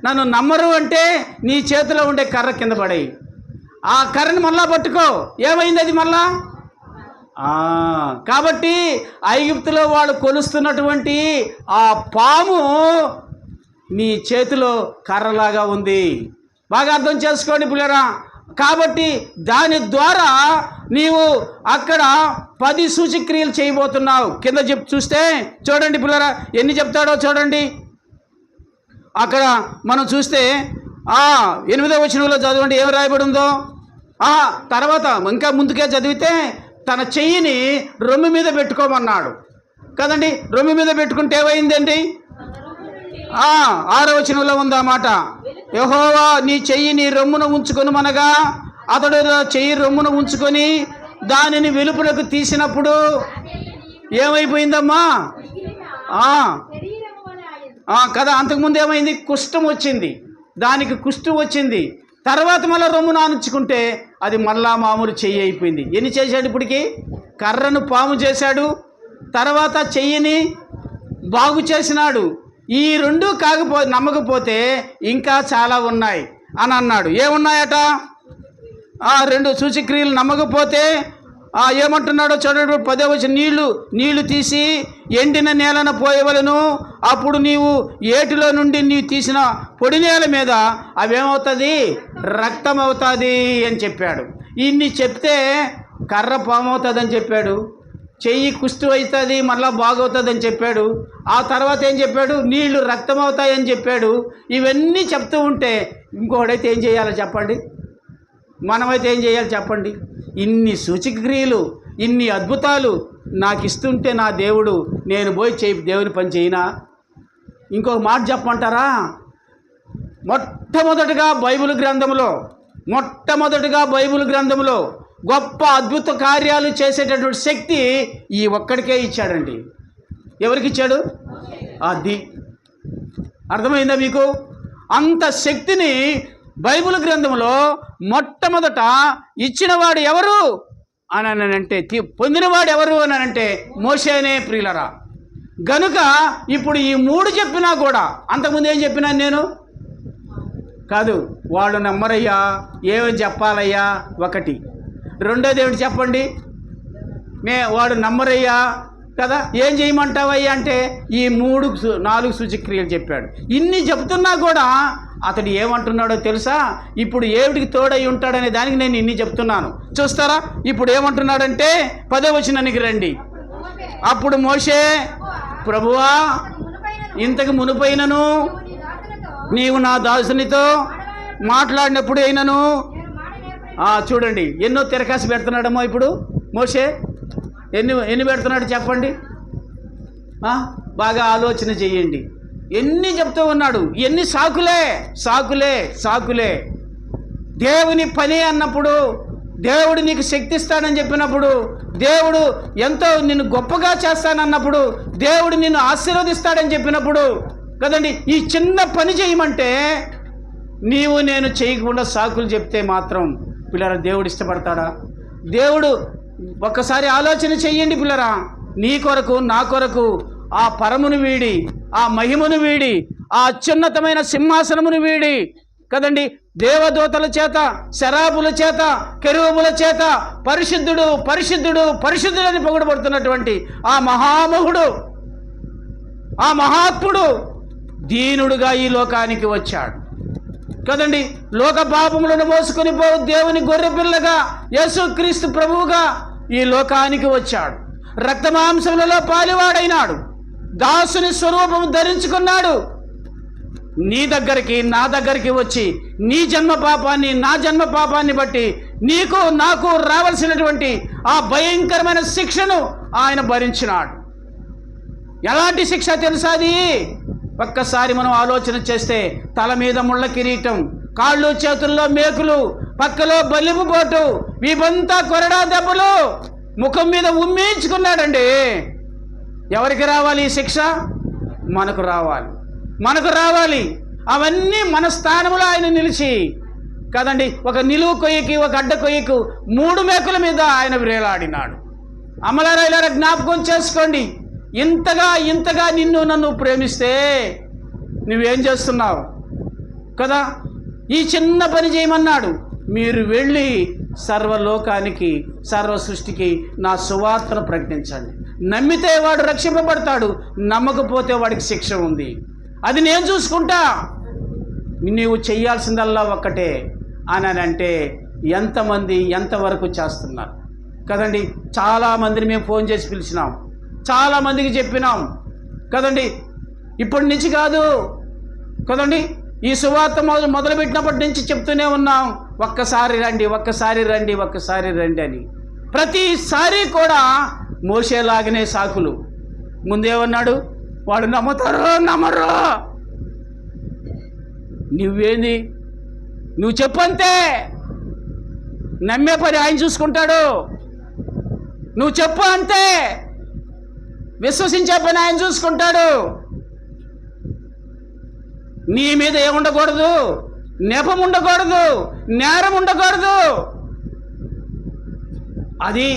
నన్ను నమ్మరు అంటే నీ చేతిలో ఉండే కర్ర కింద పడేయి. ఆ కర్రని మళ్ళా పట్టుకో. ఏమైంది అది మళ్ళా? కాబట్టి ఐగుప్తులో వాళ్ళు కొలుస్తున్నటువంటి ఆ పాము నీ చేతిలో కర్రలాగా ఉంది. బాగా అర్థం చేసుకోండి పిల్లరా. కాబట్టి దాని ద్వారా నీవు అక్కడ 10 సూచక్రియలు చేయబోతున్నావు. కింద చూస్తే చూడండి పిల్లరా, ఎన్ని చెప్తాడో చూడండి. అక్కడ మనం చూస్తే 8వ వచనంలో చదవండి, ఏం రాయబడి ఉందో. తర్వాత ఇంకా ముందుకే చదివితే తన చెయ్యిని రొమ్ము మీద పెట్టుకోమన్నాడు కదండి. రొమ్ము మీద పెట్టుకుంటే ఏమైందండి? 6వ వచనంలో ఉందన్నమాట. యెహోవా నీ చెయ్యి నీ రొమ్మున ఉంచుకొని మనగా, అతడు చెయ్యి రొమ్మున ఉంచుకొని దానిని వెలుపులకు తీసినప్పుడు ఏమైపోయిందమ్మా? కదా. అంతకుముందు ఏమైంది? కుష్ఠం వచ్చింది, దానికి కుష్ఠం వచ్చింది. తర్వాత మళ్ళీ రొమ్ము నానుంచుకుంటే అది మళ్ళా మామూలు చెయ్యి అయిపోయింది. ఎన్ని చేశాడు ఇప్పటికి? కర్రను పాము చేశాడు, తర్వాత చెయ్యిని బాగు చేసినాడు. ఈ రెండు నమ్మకపోతే ఇంకా చాలా ఉన్నాయి అని అన్నాడు. ఏమున్నాయట? 2 సూచక్రియలు నమ్మకపోతే ఏమంటున్నాడో చూడండి. 10వ వచనం, నీళ్లు తీసి ఎండిన నేలను పోయవలను, అప్పుడు నీవు ఏటిలో నుండి నీవు తీసిన పొడి నేల మీద అవేమవుతుంది? రక్తం అవుతుంది అని చెప్పాడు. ఇన్ని చెప్తే కర్ర పాము అవుతుంది అని చెప్పాడు. చెయ్యి కుష్టు అవుతుంది మళ్ళీ బాగవుతుంది అని చెప్పాడు. ఆ తర్వాత ఏం చెప్పాడు? నీళ్లు రక్తం అవుతాయని చెప్పాడు. ఇవన్నీ చెప్తూ ఉంటే ఇంకోడైతే ఏం చేయాలో చెప్పండి? మనమైతే ఏం చేయాలి చెప్పండి? ఇన్ని సూచక్రియలు, ఇన్ని అద్భుతాలు నాకు ఇస్తుంటే నా దేవుడు, నేను పోయి దేవుని పని చేయనా? ఇంకొక మాట చెప్పమంటారా? మొట్టమొదటిగా బైబిల్ గ్రంథంలో గొప్ప అద్భుత కార్యాలు చేసేటటువంటి శక్తి ఈ ఒక్కడికే ఇచ్చాడండి. ఎవరికి ఇచ్చాడు? అది అర్థమైందా మీకు? అంత శక్తిని బైబిల్ గ్రంథంలో మొట్టమొదట ఇచ్చినవాడు ఎవరు అని అంటే, పొందినవాడు ఎవరు అని అంటే మోషేనే ప్రియులరా. గనుక ఇప్పుడు ఈ 3 చెప్పినా కూడా, అంతకుముందు ఏం చెప్పినాను నేను? కాదు, వాళ్ళు నమ్మరయ్యా, ఏమని చెప్పాలయ్యా? ఒకటి. రెండోది ఏమిటి చెప్పండి? వాడు నమ్మరయ్యా కదా, ఏం చేయమంటావయ్యా అంటే ఈ 4 సూచక్రియలు చెప్పాడు. ఇన్ని చెప్తున్నా కూడా అతడు ఏమంటున్నాడో తెలుసా? ఇప్పుడు ఏమిటికి తోడై ఉంటాడనే దానికి నేను ఇన్ని చెప్తున్నాను. చూస్తారా? ఇప్పుడు ఏమంటున్నాడంటే 10వ వచనానికి రండి. అప్పుడు మోషే, ప్రభువా, ఇంతకు మునుపైనను నీవు నా దాసునితో మాట్లాడినప్పుడు అయినను, చూడండి ఎన్నో తిరకాసు పెడుతున్నాడమ్మో ఇప్పుడు మోషే. ఎన్ని పెడుతున్నాడు చెప్పండి? బాగా ఆలోచన చెయ్యండి. ఎన్ని చెప్తూ ఉన్నాడు? ఎన్ని సాకులే. దేవుని పని అన్నప్పుడు, దేవుడు నీకు శక్తి ఇస్తాడని చెప్పినప్పుడు, దేవుడు ఎంతో నిన్ను గొప్పగా చేస్తానన్నప్పుడు, దేవుడు నిన్ను ఆశీర్వదిస్తాడని చెప్పినప్పుడు కదండి, ఈ చిన్న పని చేయమంటే నేను చేయకుండా సాకులు చెప్తే మాత్రం పిల్లరా దేవుడు ఇష్టపడతాడా? దేవుడు ఒక్కసారి ఆలోచన చెయ్యండి పిల్లరా. నీ కొరకు, నా కొరకు ఆ పరమును వీడి, ఆ మహిమను వీడి, ఆ అత్యున్నతమైన సింహాసనమును వీడి కదండి, దేవదూతల చేత, శరాబుల చేత, కెరూబుల చేత పరిశుద్ధుడు పరిశుద్ధుడు పరిశుద్ధుడని పొగడబడుతున్నటువంటి ఆ మహామహుడు, ఆ మహాత్ముడు దీనుడుగా ఈ లోకానికి వచ్చాడు కదండి. లోక పాపములను మోసుకొని పోవు దేవుని గొర్రెపిల్లగా యేసుక్రీస్తు ప్రభువుగా ఈ లోకానికి వచ్చాడు. రక్తమాంసములలో పాలివాడైనాడు. దాసుని స్వరూపము ధరించుకున్నాడు. నీ దగ్గరికి, నా దగ్గరికి వచ్చి నీ జన్మ పాపాన్ని, నా జన్మ పాపాన్ని బట్టి నీకు, నాకు రావాల్సినటువంటి ఆ భయంకరమైన శిక్షను ఆయన భరించినాడు. ఎలాంటి శిక్ష తెలుసా అది? ఒక్కసారి మనం ఆలోచన చేస్తే, తల మీద ముళ్ళ కిరీటం, కాళ్ళు చేతుల్లో మేకులు, పక్కలో బలిపు పోటు, వీబంతా కొరడా దెబ్బలు, ముఖం మీద ఉమ్మేయించుకున్నాడండి. ఎవరికి రావాలి ఈ శిక్ష? మనకు రావాలి. అవన్నీ మన స్థానంలో ఆయన నిలిచి కదండి, ఒక నిలువు కొయ్యకి, ఒక అడ్డ కొయ్యకు 3 మేకుల మీద ఆయన వేలాడినాడు. అమలారా ఇలా జ్ఞాపకం చేసుకోండి. ఇంతగా నన్ను ప్రేమిస్తే నువ్వేం చేస్తున్నావు కదా? ఈ చిన్న పని చేయమన్నాడు. మీరు వెళ్ళి సర్వలోకానికి, సర్వ సృష్టికి నా సువార్తను ప్రకటించండి. నమ్మితే వాడు రక్షింపబడతాడు, నమ్మకపోతే వాడికి శిక్ష ఉంది. అది నేను చూసుకుంటా, నీవు చెయ్యాల్సిందల్లా ఒక్కటే అని అంటే ఎంతమంది ఎంతవరకు చేస్తున్నారు కదండి. చాలామందిని మేము ఫోన్ చేసి పిలిచినాం, చాలామందికి చెప్పినాం కదండి. ఇప్పటి నుంచి కాదు కదండి, ఈ సువార్త మొదలుపెట్టినప్పటి నుంచి చెప్తూనే ఉన్నాం, ఒక్కసారి రండి అని. ప్రతిసారి కూడా మోషేలాగనే సాకులు. ముందేమన్నాడు? వాడు నమ్ముతారో నమ్మరో, నువ్వేంది, నువ్వు చెప్పంతే, నమ్మే పని ఆయన చూసుకుంటాడు. నువ్వు చెప్పు అంతే, విశ్వసించే పని ఆయన చూసుకుంటాడు. నీ మీద ఏముండకూడదు, నెపం ఉండకూడదు, నేరం ఉండకూడదు. అది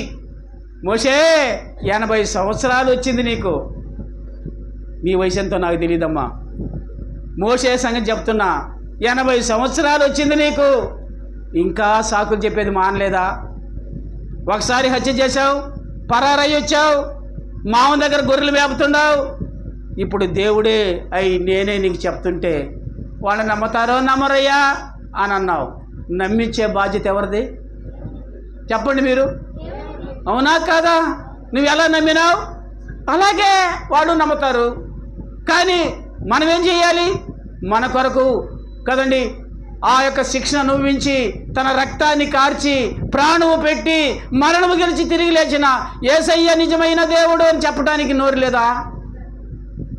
మోషే 80 సంవత్సరాలు వచ్చింది నీకు. నీ వయసు ఎంతో నాకు తెలియదమ్మా. మోషే సంగతి చెప్తున్నా, 80 సంవత్సరాలు వచ్చింది నీకు. ఇంకా సాకులు చెప్పేది మానలేదా? ఒకసారి హత్య చేశావు, పరారయ్యి వచ్చావు, మామ దగ్గర గొర్రెలు మేపుతున్నావు. ఇప్పుడు దేవుడే నేనే నీకు చెప్తుంటే వాళ్ళు నమ్ముతారో నమ్మరయ్యా అని అన్నావు. నమ్మించే బాధ్యత ఎవరిది చెప్పండి మీరు? అవునా కాదా? నువ్వు ఎలా నమ్మినావు అలాగే వాడు నమ్ముతారు. కానీ మనం ఏం చేయాలి? మన కొరకు కదండి ఆ యొక్క శిక్షణ అనుభవించి తన రక్తాన్ని కార్చి ప్రాణము పెట్టి మరణము గెలిచి తిరిగి లేచిన యేసయ్య నిజమైన దేవుడు అని చెప్పడానికి నోరు లేదా?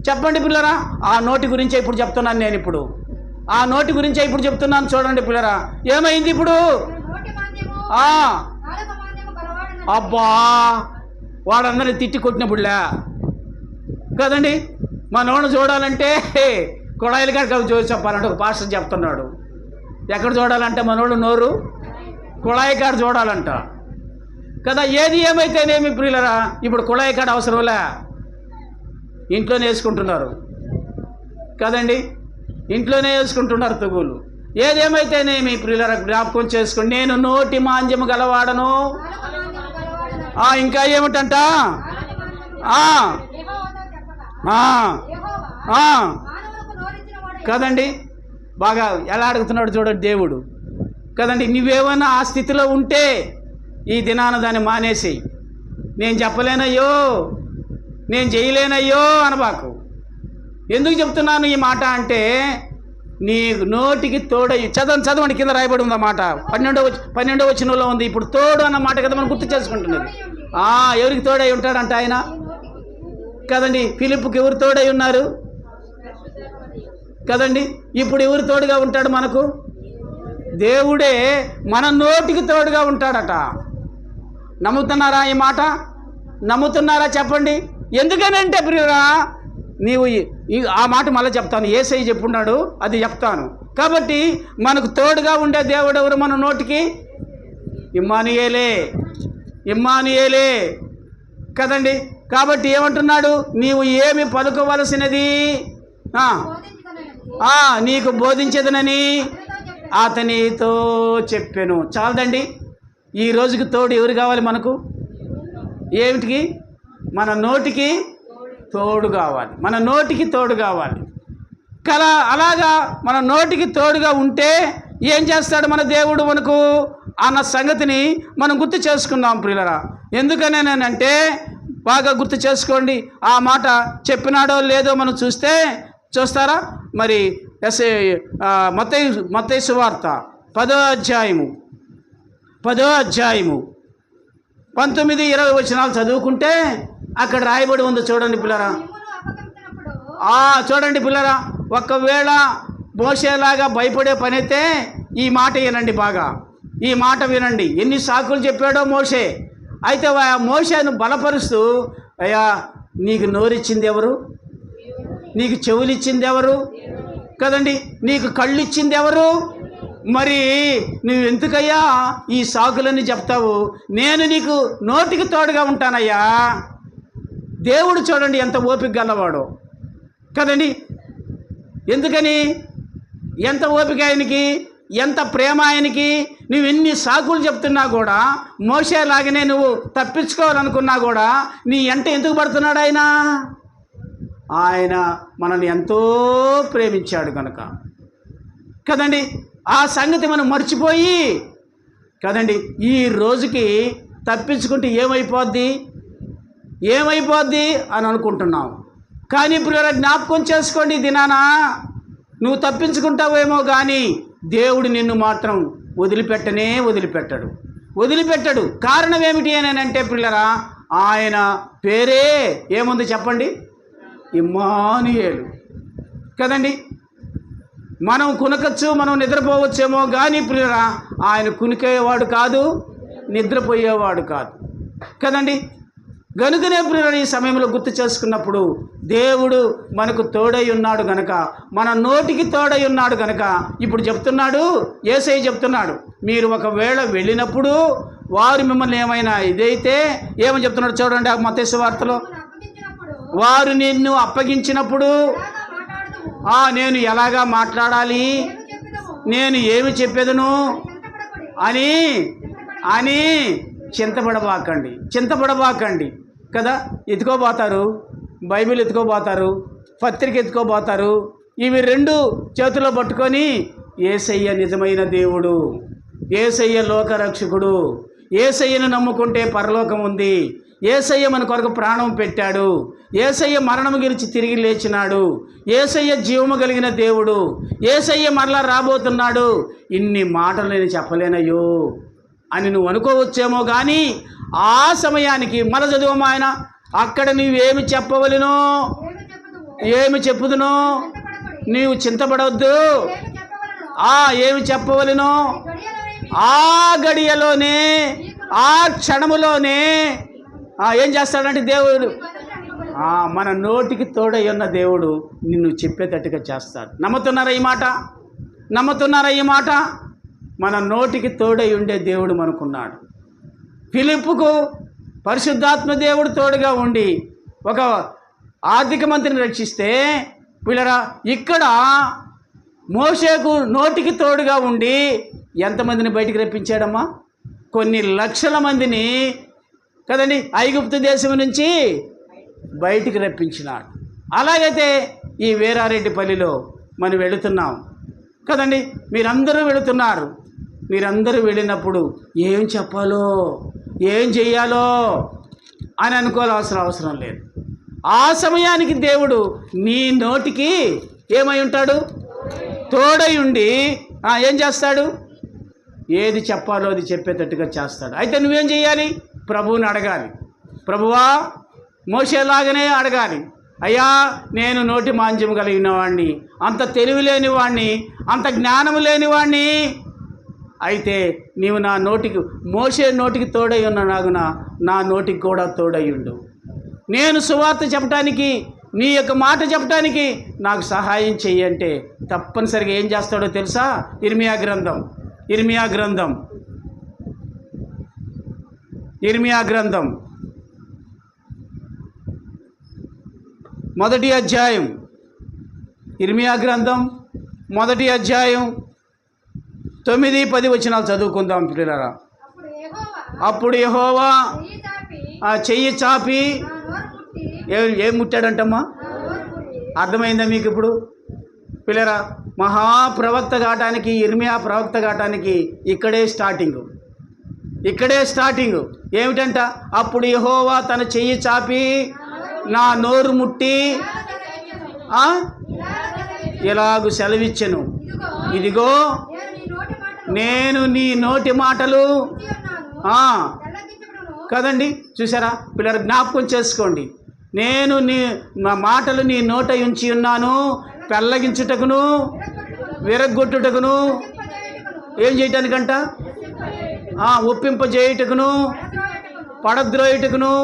చెప్పండి పిల్లరా. ఆ నోటి గురించే ఇప్పుడు చెప్తున్నాను నేను. ఇప్పుడు ఆ నోటి గురించే ఇప్పుడు చెప్తున్నాను. చూడండి పిల్లరా, ఏమైంది ఇప్పుడు? అబ్బా, వాడందరినీ తిట్టి కొట్టినప్పుడులే కదండి. మనోడు చూడాలంటే కొడాయిలు కాడికి చూసి చెప్పాలంటే ఒక పాస్టర్ చెప్తున్నాడు. ఎక్కడ చూడాలంటే మనోడు నోరు కుళాయి కాడ చూడాలంట కదా. ఏది ఏమైతేనేమి ప్రియులరా, ఇప్పుడు కుళాయి కాడ అవసరంలే, ఇంట్లోనే వేసుకుంటున్నారు కదండి. ఇంట్లోనే వేసుకుంటున్నారు తగులు. ఏదేమైతేనేమి ప్రియులరా, జ్ఞాపకం చేసుకోండి. నేను నోటి మాంద్యము గలవాడను. ఇంకా ఏమిటంట? కదండి. బాగా ఎలా అడుగుతున్నాడు చూడండి దేవుడు కదండి. నువ్వేమన్నా ఆ స్థితిలో ఉంటే ఈ దినాన దాన్ని మానేసి, నేను చెప్పలేనయ్యో, నేను చేయలేనయ్యో అనబాకు. ఎందుకు చెప్తున్నాను ఈ మాట అంటే, నీ నోటికి తోడయ్యి చదవండి. కింద రాయబడి ఉంది ఆ మాట. 12వ వచనంలో ఉంది. ఇప్పుడు తోడు అన్న మాట కదా మనం గుర్తు చేసుకుంటున్నది. ఎవరికి తోడై ఉంటాడంట ఆయన కదండి. ఫిలిప్పుకి ఎవరు తోడై ఉన్నారు కదండి. ఇప్పుడు ఎవరు తోడుగా ఉంటాడు మనకు? దేవుడే మన నోటికి తోడుగా ఉంటాడట. నమ్ముతున్నారా ఈ మాట? నమ్ముతున్నారా చెప్పండి. ఎందుకనంటే ప్రియురా, నీవు ఆ మాట మళ్ళీ చెప్తాను. యేసయ్య చెప్పున్నాడు, అది చెప్తాను. కాబట్టి మనకు తోడుగా ఉండే దేవుడు ఎవరు మన నోటికి? ఇమ్మానుయేలే, ఇమ్మానుయేలే కదండి. కాబట్టి ఏమంటున్నాడు? నీవు ఏమి పలుకోవలసినది నీకు బోధించదనని అతనితో చెప్పాను. చాలదండి. ఈ రోజుకి తోడు ఎవరు కావాలి మనకు? ఏమిటికి? మన నోటికి తోడు కావాలి. మన నోటికి తోడు కావాలి కదా. అలాగా మన నోటికి తోడుగా ఉంటే ఏం చేస్తాడు మన దేవుడు మనకు అన్న సంగతిని మనం గుర్తు చేసుకుందాం ప్రియులరా. ఎందుకనేనంటే బాగా గుర్తు చేసుకోండి. ఆ మాట చెప్పినాడో లేదో మనం చూస్తారా? మరి మత్తయి సువార్త 10వ అధ్యాయము 19-20 వచనాలు చదువుకుంటే అక్కడ రాయబడి ఉంది. చూడండి పిల్లరా, చూడండి పిల్లరా. ఒకవేళ మోషేలాగా భయపడే పని అయితే ఈ మాట వినండి, బాగా ఈ మాట వినండి. ఎన్ని సాకులు చెప్పాడో మోషే. అయితే మోషేను బలపరుస్తూ, అయ్యా నీకు నోరిచ్చింది ఎవరు? నీకు చెవులు ఇచ్చింది ఎవరు కదండి? నీకు కళ్ళు ఇచ్చింది ఎవరు? మరి నువ్వు ఎందుకయ్యా ఈ సాకులన్నీ చెప్తావు? నేను నీకు నోటికి తోడుగా ఉంటానయ్యా. దేవుడు చూడండి ఎంత ఓపిక గలవాడో కదండి. ఎందుకని? ఎంత ఓపిక ఆయనకి, ఎంత ప్రేమ ఆయనకి. నువ్వు ఎన్ని సాకులు చెప్తున్నా కూడా, మోషేలాగానే నువ్వు తప్పించుకోవాలనుకున్నా కూడా నీ ఎంట ఎందుకు పడుతున్నాడు ఆయన? ఆయన మనల్ని ఎంతో ప్రేమించాడు కనుక కదండి. ఆ సంగతి మనం మర్చిపోయి కదండి ఈ రోజుకి తప్పించుకుంటే ఏమైపోద్ది అని అనుకుంటున్నాం. కానీ ఇప్పుడు జ్ఞాపకం చేసుకోండి, దినానా నువ్వు తప్పించుకుంటావేమో కానీ దేవుడు నిన్ను మాత్రం వదిలిపెట్టడు. కారణం ఏమిటి అని అంటే పిల్లరా, ఆయన పేరే ఏముంది చెప్పండి? ఇమ్మానుయేలు కదండి. మనం కునకచ్చు, మనం నిద్రపోవచ్చేమో కానీ ప్రియురా, ఆయన కునికేవాడు కాదు, నిద్రపోయేవాడు కాదు కదండి. గనుకనే ప్రియురా, ఈ సమయంలో గుర్తు చేసుకున్నప్పుడు దేవుడు మనకు తోడై ఉన్నాడు గనక, మన నోటికి తోడై ఉన్నాడు గనక ఇప్పుడు చెప్తున్నాడు, యేసయ్య చెప్తున్నాడు, మీరు ఒకవేళ వెళ్ళినప్పుడు వారు మిమ్మల్ని ఏమైనా ఇదైతే ఏమని చెప్తున్నాడు చూడండి. ఆ మత్తయి సువార్తలో, వారు నిన్ను అప్పగించినప్పుడు నేను ఎలాగా మాట్లాడాలి, నేను ఏమి చెప్పేదను అని చింతపడబాకండి కదా. ఎత్తుకోబోతారు, బైబిల్ ఎత్తుకోబోతారు, పత్రిక ఎత్తుకోబోతారు. ఇవి రెండు చేతిలో పట్టుకొని యేసయ్య నిజమైన దేవుడు, యేసయ్య లోకరక్షకుడు, యేసయ్యను నమ్ముకుంటే పరలోకం ఉంది, యేసయ్య మన కొరకు ప్రాణం పెట్టాడు, యేసయ్య మరణము గెలిచి తిరిగి లేచినాడు, యేసయ్య జీవము కలిగిన దేవుడు, యేసయ్య మరలా రాబోతున్నాడు. ఇన్ని మాటలు నేను చెప్పలేనయ్యో అని నువ్వు అనుకోవచ్చేమో, కానీ ఆ సమయానికి మన చదువు ఆయన అక్కడ నువ్వేమి చెప్పవలెనో, ఏమి చెప్పుదునో, నీవు చింతపడవద్దు. ఏమి చెప్పవలెనో ఆ గడియలోనే, ఆ క్షణములోనే ఏం చేస్తాడంటే దేవుడు మన నోటికి తోడై ఉన్న దేవుడు నిన్ను చెప్పేటట్టుగా చేస్తాడు. నమ్ముతున్నారా ఈ మాట? నమ్ముతున్నారా ఈ మాట? మన నోటికి తోడై ఉండే దేవుడు మనకున్నాడు. ఫిలిప్పుకు పరిశుద్ధాత్మ దేవుడు తోడుగా ఉండి ఒక ఆర్థిక మంత్రిని రక్షిస్తే, పిల్లరా ఇక్కడ మోషేకు నోటికి తోడుగా ఉండి ఎంతమందిని బయటికి రప్పించాడమ్మా? కొన్ని లక్షల మందిని కదండి ఐగుప్తు దేశం నుంచి బయటికి రప్పించినాడు. అలాగైతే ఈ వీరారెడ్డిపల్లిలో మనం వెళుతున్నాం కదండి, మీరందరూ వెళుతున్నారు. మీరందరూ వెళ్ళినప్పుడు ఏం చెప్పాలో, ఏం చెయ్యాలో అని అనుకోవాల్సిన అవసరం లేదు. ఆ సమయానికి దేవుడు నీ నోటికి ఏమై ఉంటాడు? తోడై ఉండి ఏం చేస్తాడు? ఏది చెప్పాలో అది చెప్పేటట్టుగా చేస్తాడు. అయితే నువ్వేం చేయాలి? ప్రభువుని అడగాలి. ప్రభువా, మోషేలాగానే అడగాలి. అయ్యా, నేను నోటి మాంద్యం కలిగిన వాడిని, అంత తెలివి లేని వాడిని, అంత జ్ఞానము లేని వాడిని. అయితే నీవు నా నోటికి, మోషే నోటికి తోడై ఉన్న నా నోటికి కూడా తోడై ఉండు. నేను సువార్త చెప్పటానికి, నీ యొక్క మాట చెప్పటానికి నాకు సహాయం చెయ్యంటే తప్పనిసరిగా ఏం చేస్తాడో తెలుసా? ఇర్మియా గ్రంథం మొదటి అధ్యాయం, ఇర్మియా గ్రంథం మొదటి అధ్యాయం 9-10 వచనాలు చదువుకుందాం పిల్లరా. అప్పుడు యెహోవా చెయ్యి చాపి ఏం ముట్టాడంటమ్మా? అర్థమైందా మీకు ఇప్పుడు పిల్లరా? మహాప్రవక్త కావటానికి, ఇర్మియా ప్రవక్త కావటానికి ఇక్కడే స్టార్టింగ్. ఏమిటంట? అప్పుడు యెహోవా తన చెయ్యి చాపి నా నోరు ముట్టి ఇలాగు సెలవిచ్చెను, ఇదిగో నేను నీ నోటి మాటలు కదండి, చూసారా పిల్లలు? జ్ఞాపకం చేసుకోండి. నేను నా మాటలు నీ నోట ఉంచి ఉన్నాను, పెళ్ళగించుటకును, విరగొట్టుటకును, ఏం చేయటానికంట? ఒప్పింపజేయుటకును, పడద్రోయుటకును,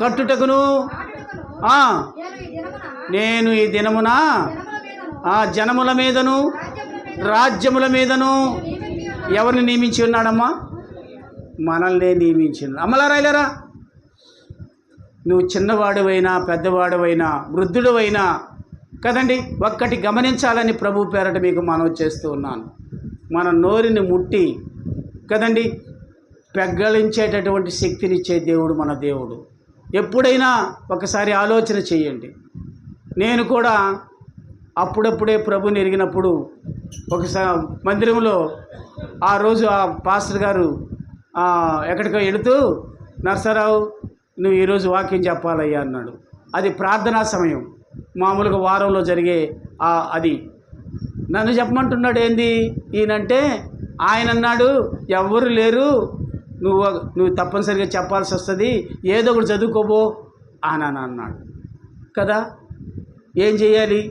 కట్టుటకును. నేను ఈ దినమున జనముల మీదను రాజ్యముల మీదను ఎవరిని నియమించి ఉన్నాడమ్మా? మనల్నే నియమించి ఉన్నాడు. అమ్మలారాయలరా, నువ్వు చిన్నవాడువైనా, పెద్దవాడువైనా, వృద్ధుడువైనా కదండి, ఒక్కటి గమనించాలని ప్రభు పేరట మీకు మనవి చేస్తూ ఉన్నాను. మన నోరుని ముట్టి కదండి పెగ్గలించేటటువంటి శక్తినిచ్చే దేవుడు మన దేవుడు. ఎప్పుడైనా ఒకసారి ఆలోచన చేయండి. నేను కూడా అప్పుడప్పుడే ప్రభుని ఎరిగినప్పుడు ఒకసారి మందిరంలో ఆ రోజు ఆ పాస్టర్ గారు ఎక్కడికో వెళుతూ, నరసరావు నువ్వు ఈరోజు వాక్యం చెప్పాలయ్యా అన్నాడు. అది ప్రార్థనా సమయం, మామూలుగా వారంలో జరిగే అది నన్ను చెప్పమంటున్నాడు. ఏంది ఈయనంటే, ఆయన అన్నాడు ఎవ్వరు లేరు, నువ్వు తప్పనిసరిగా చెప్పాల్సి వస్తుంది, ఏదో ఒకటి చదువుకోబో అని అన్నాడు కదా. ఏం చేయాలి?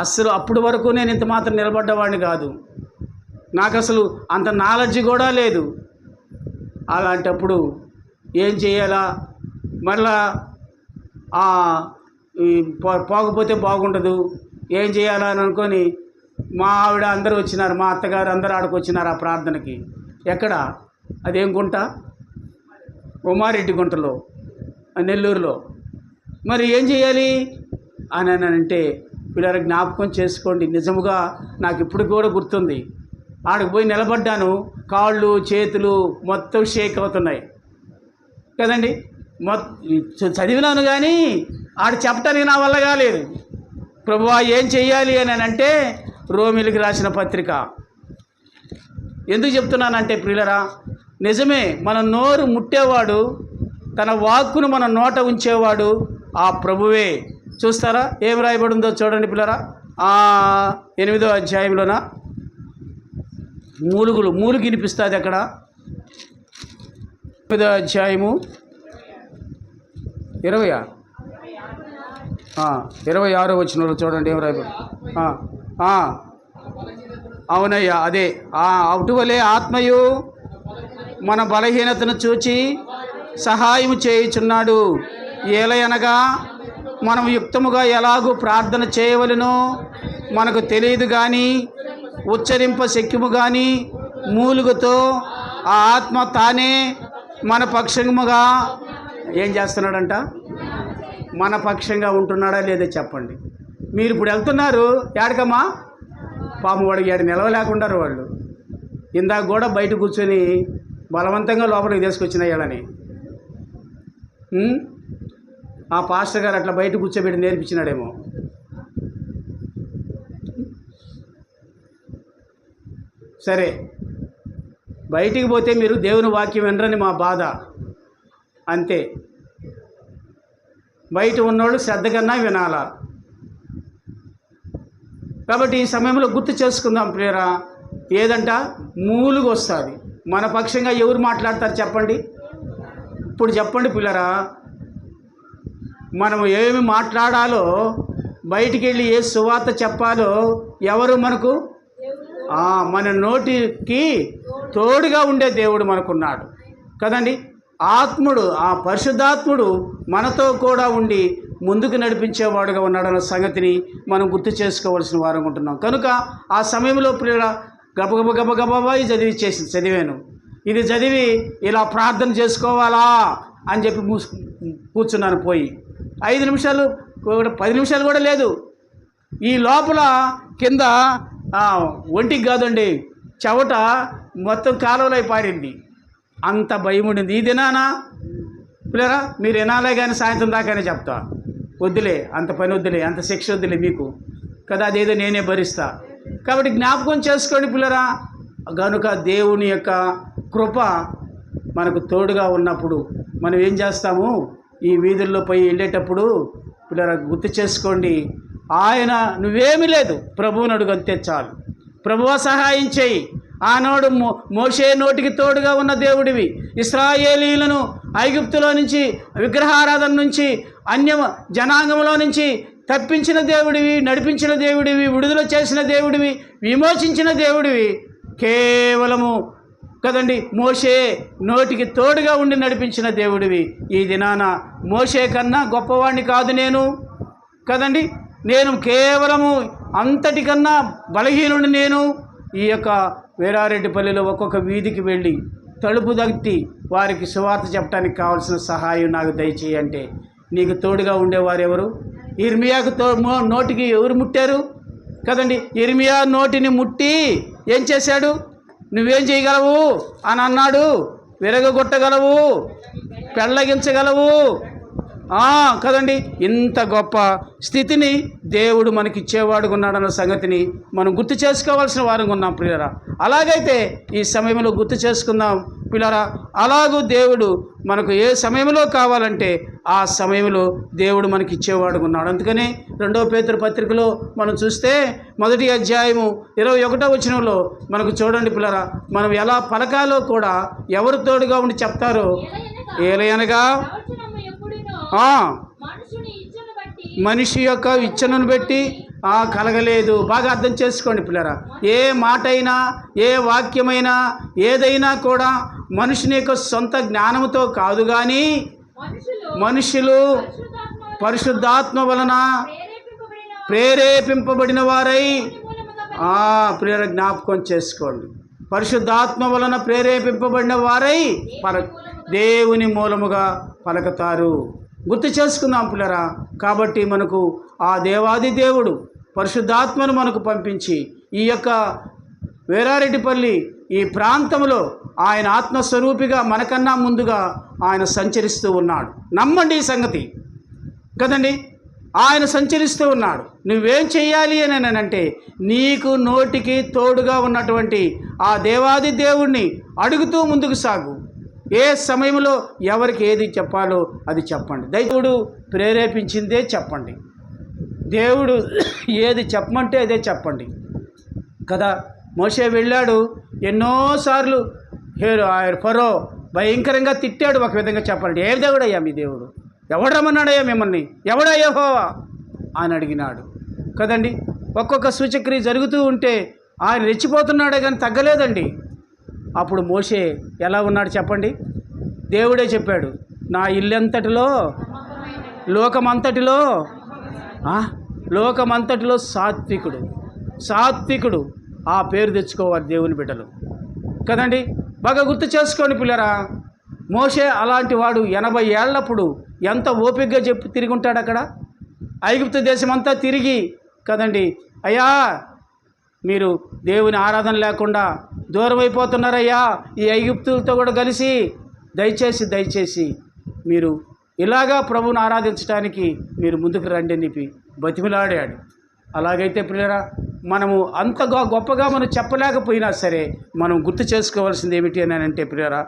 అస్సలు అప్పటి వరకు నేను ఇంత మాత్రం నిలబడ్డవాడిని కాదు, నాకు అసలు అంత నాలెడ్జ్ కూడా లేదు. అలాంటప్పుడు ఏం చేయాలా? మరలా పోకపోతే బాగుండదు, ఏం చేయాలా అని అనుకొని మా ఆవిడ అందరూ వచ్చినారు, మా అత్తగారు అందరూ ఆడకు వచ్చినారు ఆ ప్రార్థనకి. ఎక్కడ? అదేం గుంట? ఉమారెడ్డి గుంటలో, నెల్లూరులో. మరి ఏం చేయాలి అని అంటే, పిల్లలు జ్ఞాపకం చేసుకోండి. నిజముగా నాకు ఇప్పుడు కూడా గుర్తుంది. ఆడకు పోయి నిలబడ్డాను, కాళ్ళు చేతులు మొత్తం షేక్ అవుతున్నాయి కదండి. చదివినాను కానీ ఆడు చెప్పటానికి నా వల్ల కాలేదు. ప్రభువా ఏం చెయ్యాలి అని అంటే, రోమిలికి రాసిన పత్రిక. ఎందుకు చెప్తున్నానంటే ప్రియులరా, నిజమే, మన నోరు ముట్టేవాడు తన వాక్కును మన నోట ఉంచేవాడు ఆ ప్రభువే. చూస్తారా ఏం రాయబడిందో చూడండి పిల్లరా. 8వ అధ్యాయంలోన మూలుగు వినిపిస్తుంది అక్కడ. 8వ అధ్యాయము 26వ వచనంలో చూడండి ఏం రాయబడి. అవునయ్యా, అదే అటువలే ఆత్మయు మన బలహీనతను చూచి సహాయం చేయుచున్నాడు. ఏలయనగా మనం యుక్తముగా ఎలాగూ ప్రార్థన చేయవలెనో మనకు తెలియదు కానీ ఉచ్చరింప శక్యము కానీ మూలుగుతో ఆ ఆత్మ తానే మన పక్షముగా ఏం చేస్తున్నాడంట? మన పక్షంగా ఉంటున్నాడా లేదా చెప్పండి. మీరు ఇప్పుడు వెళ్తున్నారు ఏడకమ్మా? పాపం వాడికి ఏడు నిలవలేకుండారు వాళ్ళు. ఇందాక కూడా బయట కూర్చొని బలవంతంగా లోపలికి తీసుకొచ్చిన వీళ్ళని ఆ పాస్టర్ గారు అట్లా బయట కూర్చోబెట్టి నేర్పించినాడేమో. సరే, బయటికి పోతే మీరు దేవుని వాక్యం వినరని మా బాధ అంతే. బయట ఉన్నోళ్ళు శ్రద్ధ కన్నా వినాలా. కాబట్టి ఈ సమయంలో గుర్తు చేసుకుందాం ప్రియరా. ఏదంట? మూలుగు వస్తుంది. మన పక్షంగా ఎవరు మాట్లాడతారు చెప్పండి? ఇప్పుడు చెప్పండి పిల్లరా. మనం ఏమి మాట్లాడాలో, బయటికి వెళ్ళి ఏ సువార్త చెప్పాలో ఎవరు మనకు? మన నోటికి తోడుగా ఉండే దేవుడు మనకున్నాడు కదండి. ఆత్ముడు, ఆ పరిశుద్ధాత్ముడు మనతో కూడా ఉండి ముందుకు నడిపించేవాడుగా ఉన్నాడన్న సంగతిని మనం గుర్తు చేసుకోవాల్సిన వారం ఉంటున్నాం. కనుక ఆ సమయంలో ప్రియుల గబగబా చదివాను. ఇది చదివి ఇలా ప్రార్థన చేసుకోవాలా అని చెప్పి కూర్చున్నాను. పోయి 5 నిమిషాలు 10 నిమిషాలు కూడా లేదు. ఈ లోపల కింద ఒంటికి కాదండి, చెవట మొత్తం కాలువలో పారింది. అంత భయం ఉండింది. ఈ దినానా పిల్లరా, మీరు వినాలే కానీ సాయంత్రం దాకానే చెప్తా. వద్దులే, అంత పని వద్దులే, అంత శిక్ష వద్దులే మీకు కదా, అదేదో నేనే భరిస్తా. కాబట్టి జ్ఞాపకం చేసుకోండి పిల్లరా. కనుక దేవుని యొక్క కృప మనకు తోడుగా ఉన్నప్పుడు మనం ఏం చేస్తాము? ఈ వీధుల్లో పోయి వెళ్ళేటప్పుడు పిల్లరా గుర్తు చేసుకోండి, ఆయన నువ్వేమీ లేదు ప్రభువుని అడుగు, అంతే చాలు. ప్రభువా సహాయం చేయి. ఆనాడు మోషే నోటికి తోడుగా ఉన్న దేవుడివి, ఇశ్రాయేలీయులను ఐగుప్తులో నుంచి, విగ్రహారాధన నుంచి, అన్య జనాంగంలో నుంచి తప్పించిన దేవుడివి, నడిపించిన దేవుడివి, విడుదల చేసిన దేవుడివి, విమోచించిన దేవుడివి. కేవలము కదండి మోషే నోటికి తోడుగా ఉండి నడిపించిన దేవుడివి. ఈ దినాన మోషే కన్నా గొప్పవాడిని కాదు నేను కదండి. నేను కేవలము అంతటికన్నా బలహీనుడు నేను. ఈ యొక్క వీరారెడ్డిపల్లిలో ఒక్కొక్క వీధికి వెళ్ళి తలుపు తట్టి వారికి సువార్త చెప్పడానికి కావాల్సిన సహాయం నాకు దయచేయి అంటే నీకు తోడుగా ఉండేవారు ఎవరు? ఇర్మియాకు నోటికి ఎవరు ముట్టారు కదండి. ఇర్మియా నోటిని ముట్టి ఏం చేశాడు? నువ్వేం చేయగలవు అని అన్నాడు. విరగొట్టగలవు, పెళ్ళగించగలవు కదండి. ఇంత గొప్ప స్థితిని దేవుడు మనకిచ్చేవాడుగా ఉన్నాడన్న సంగతిని మనం గుర్తు చేసుకోవాల్సిన వారంగా ఉన్నాం పిల్లరా. అలాగైతే ఈ సమయంలో గుర్తు చేసుకుందాం పిల్లరా. అలాగూ దేవుడు మనకు ఏ సమయంలో కావాలంటే ఆ సమయంలో దేవుడు మనకి ఇచ్చేవాడుగా ఉన్నాడు. అందుకనే 2వ పేతురు పత్రికలో మనం చూస్తే 1వ అధ్యాయము 21వ వచనంలో మనకు చూడండి పిల్లరా, మనం ఎలా పలకాలో కూడా ఎవరు తోడుగా ఉండి చెప్తారో. ఏలయనగా మనిషి యొక్క ఇచ్చను బట్టి కలగలేదు. బాగా అర్థం చేసుకోండి పిల్లరా. ఏ మాట అయినా, ఏ వాక్యమైనా, ఏదైనా కూడా మనుషుని యొక్క సొంత జ్ఞానంతో కాదు కానీ మనుషులు పరిశుద్ధాత్మ వలన ప్రేరేపింపబడిన వారై ప్రియర జ్ఞాపకం చేసుకోండి. పరిశుద్ధాత్మ వలన ప్రేరేపింపబడిన వారై దేవుని మూలముగా పలకతారు. గుర్తు చేసుకుందాం పిల్లరా. కాబట్టి మనకు ఆ దేవాది దేవుడు పరిశుద్ధాత్మను మనకు పంపించి ఈ యొక్క వీరారెడ్డిపల్లి ఈ ప్రాంతంలో ఆయన ఆత్మస్వరూపిగా మనకన్నా ముందుగా ఆయన సంచరిస్తూ ఉన్నాడు. నమ్మండి ఈ సంగతి కదండి. ఆయన సంచరిస్తూ ఉన్నాడు. నువ్వేం చెయ్యాలి అని అంటే నీకు నోటికి తోడుగా ఉన్నటువంటి ఆ దేవాది దేవుణ్ణి అడుగుతూ ముందుకు సాగు. ఏ సమయంలో ఎవరికి ఏది చెప్పాలో అది చెప్పండి. దేవుడు ప్రేరేపించిందే చెప్పండి. దేవుడు ఏది చెప్పమంటే అదే చెప్పండి కదా. మోషే వెళ్ళాడు, ఎన్నోసార్లు ఫరో భయంకరంగా తిట్టాడు. ఒక విధంగా చెప్పాలంటే, ఏ దేవుడయ్యా మీ దేవుడు? ఎవడు రమ్మన్నాడయ్యా మిమ్మల్ని? ఎవడా యెహోవా అని అడిగినాడు కదండి. ఒక్కొక్క సూచక్రియ జరుగుతూ ఉంటే ఆయన రెచ్చిపోతున్నాడే కానీ తగ్గలేదండి. అప్పుడు మోషే ఎలా ఉన్నాడు చెప్పండి. దేవుడే చెప్పాడు, నా ఇల్లంతటిలో లోకమంతటిలో సాత్వికుడు ఆ పేరు తెచ్చుకోవాలి దేవుని బిడ్డలు కదండి. బాగా గుర్తు చేసుకోండి పిల్లరా. మోషే అలాంటి వాడు 80 ఏళ్ళప్పుడు ఎంత ఓపికగా తిరిగి ఉంటాడు అక్కడ. ఐగుప్తు దేశమంతా తిరిగి కదండి, అయ్యా మీరు దేవుని ఆరాధన లేకుండా దూరం అయిపోతున్నారయ్యా, ఈ ఐగుప్తులతో కూడా కలిసి దయచేసి మీరు ఇలాగా ప్రభువుని ఆరాధించడానికి మీరు ముందుకు రండి అని చెప్పి బతిమిలాడాడు. అలాగైతే ప్రియరా, మనము అంత గొప్పగా మనం చెప్పలేకపోయినా సరే మనం గుర్తు చేసుకోవాల్సింది ఏమిటి అని అంటే ప్రియరా,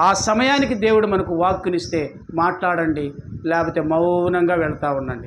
ఆ సమయానికి దేవుడు మనకు వాక్కునిస్తే మాట్లాడండి, లేకపోతే మౌనంగా వెళ్తూ ఉండండి.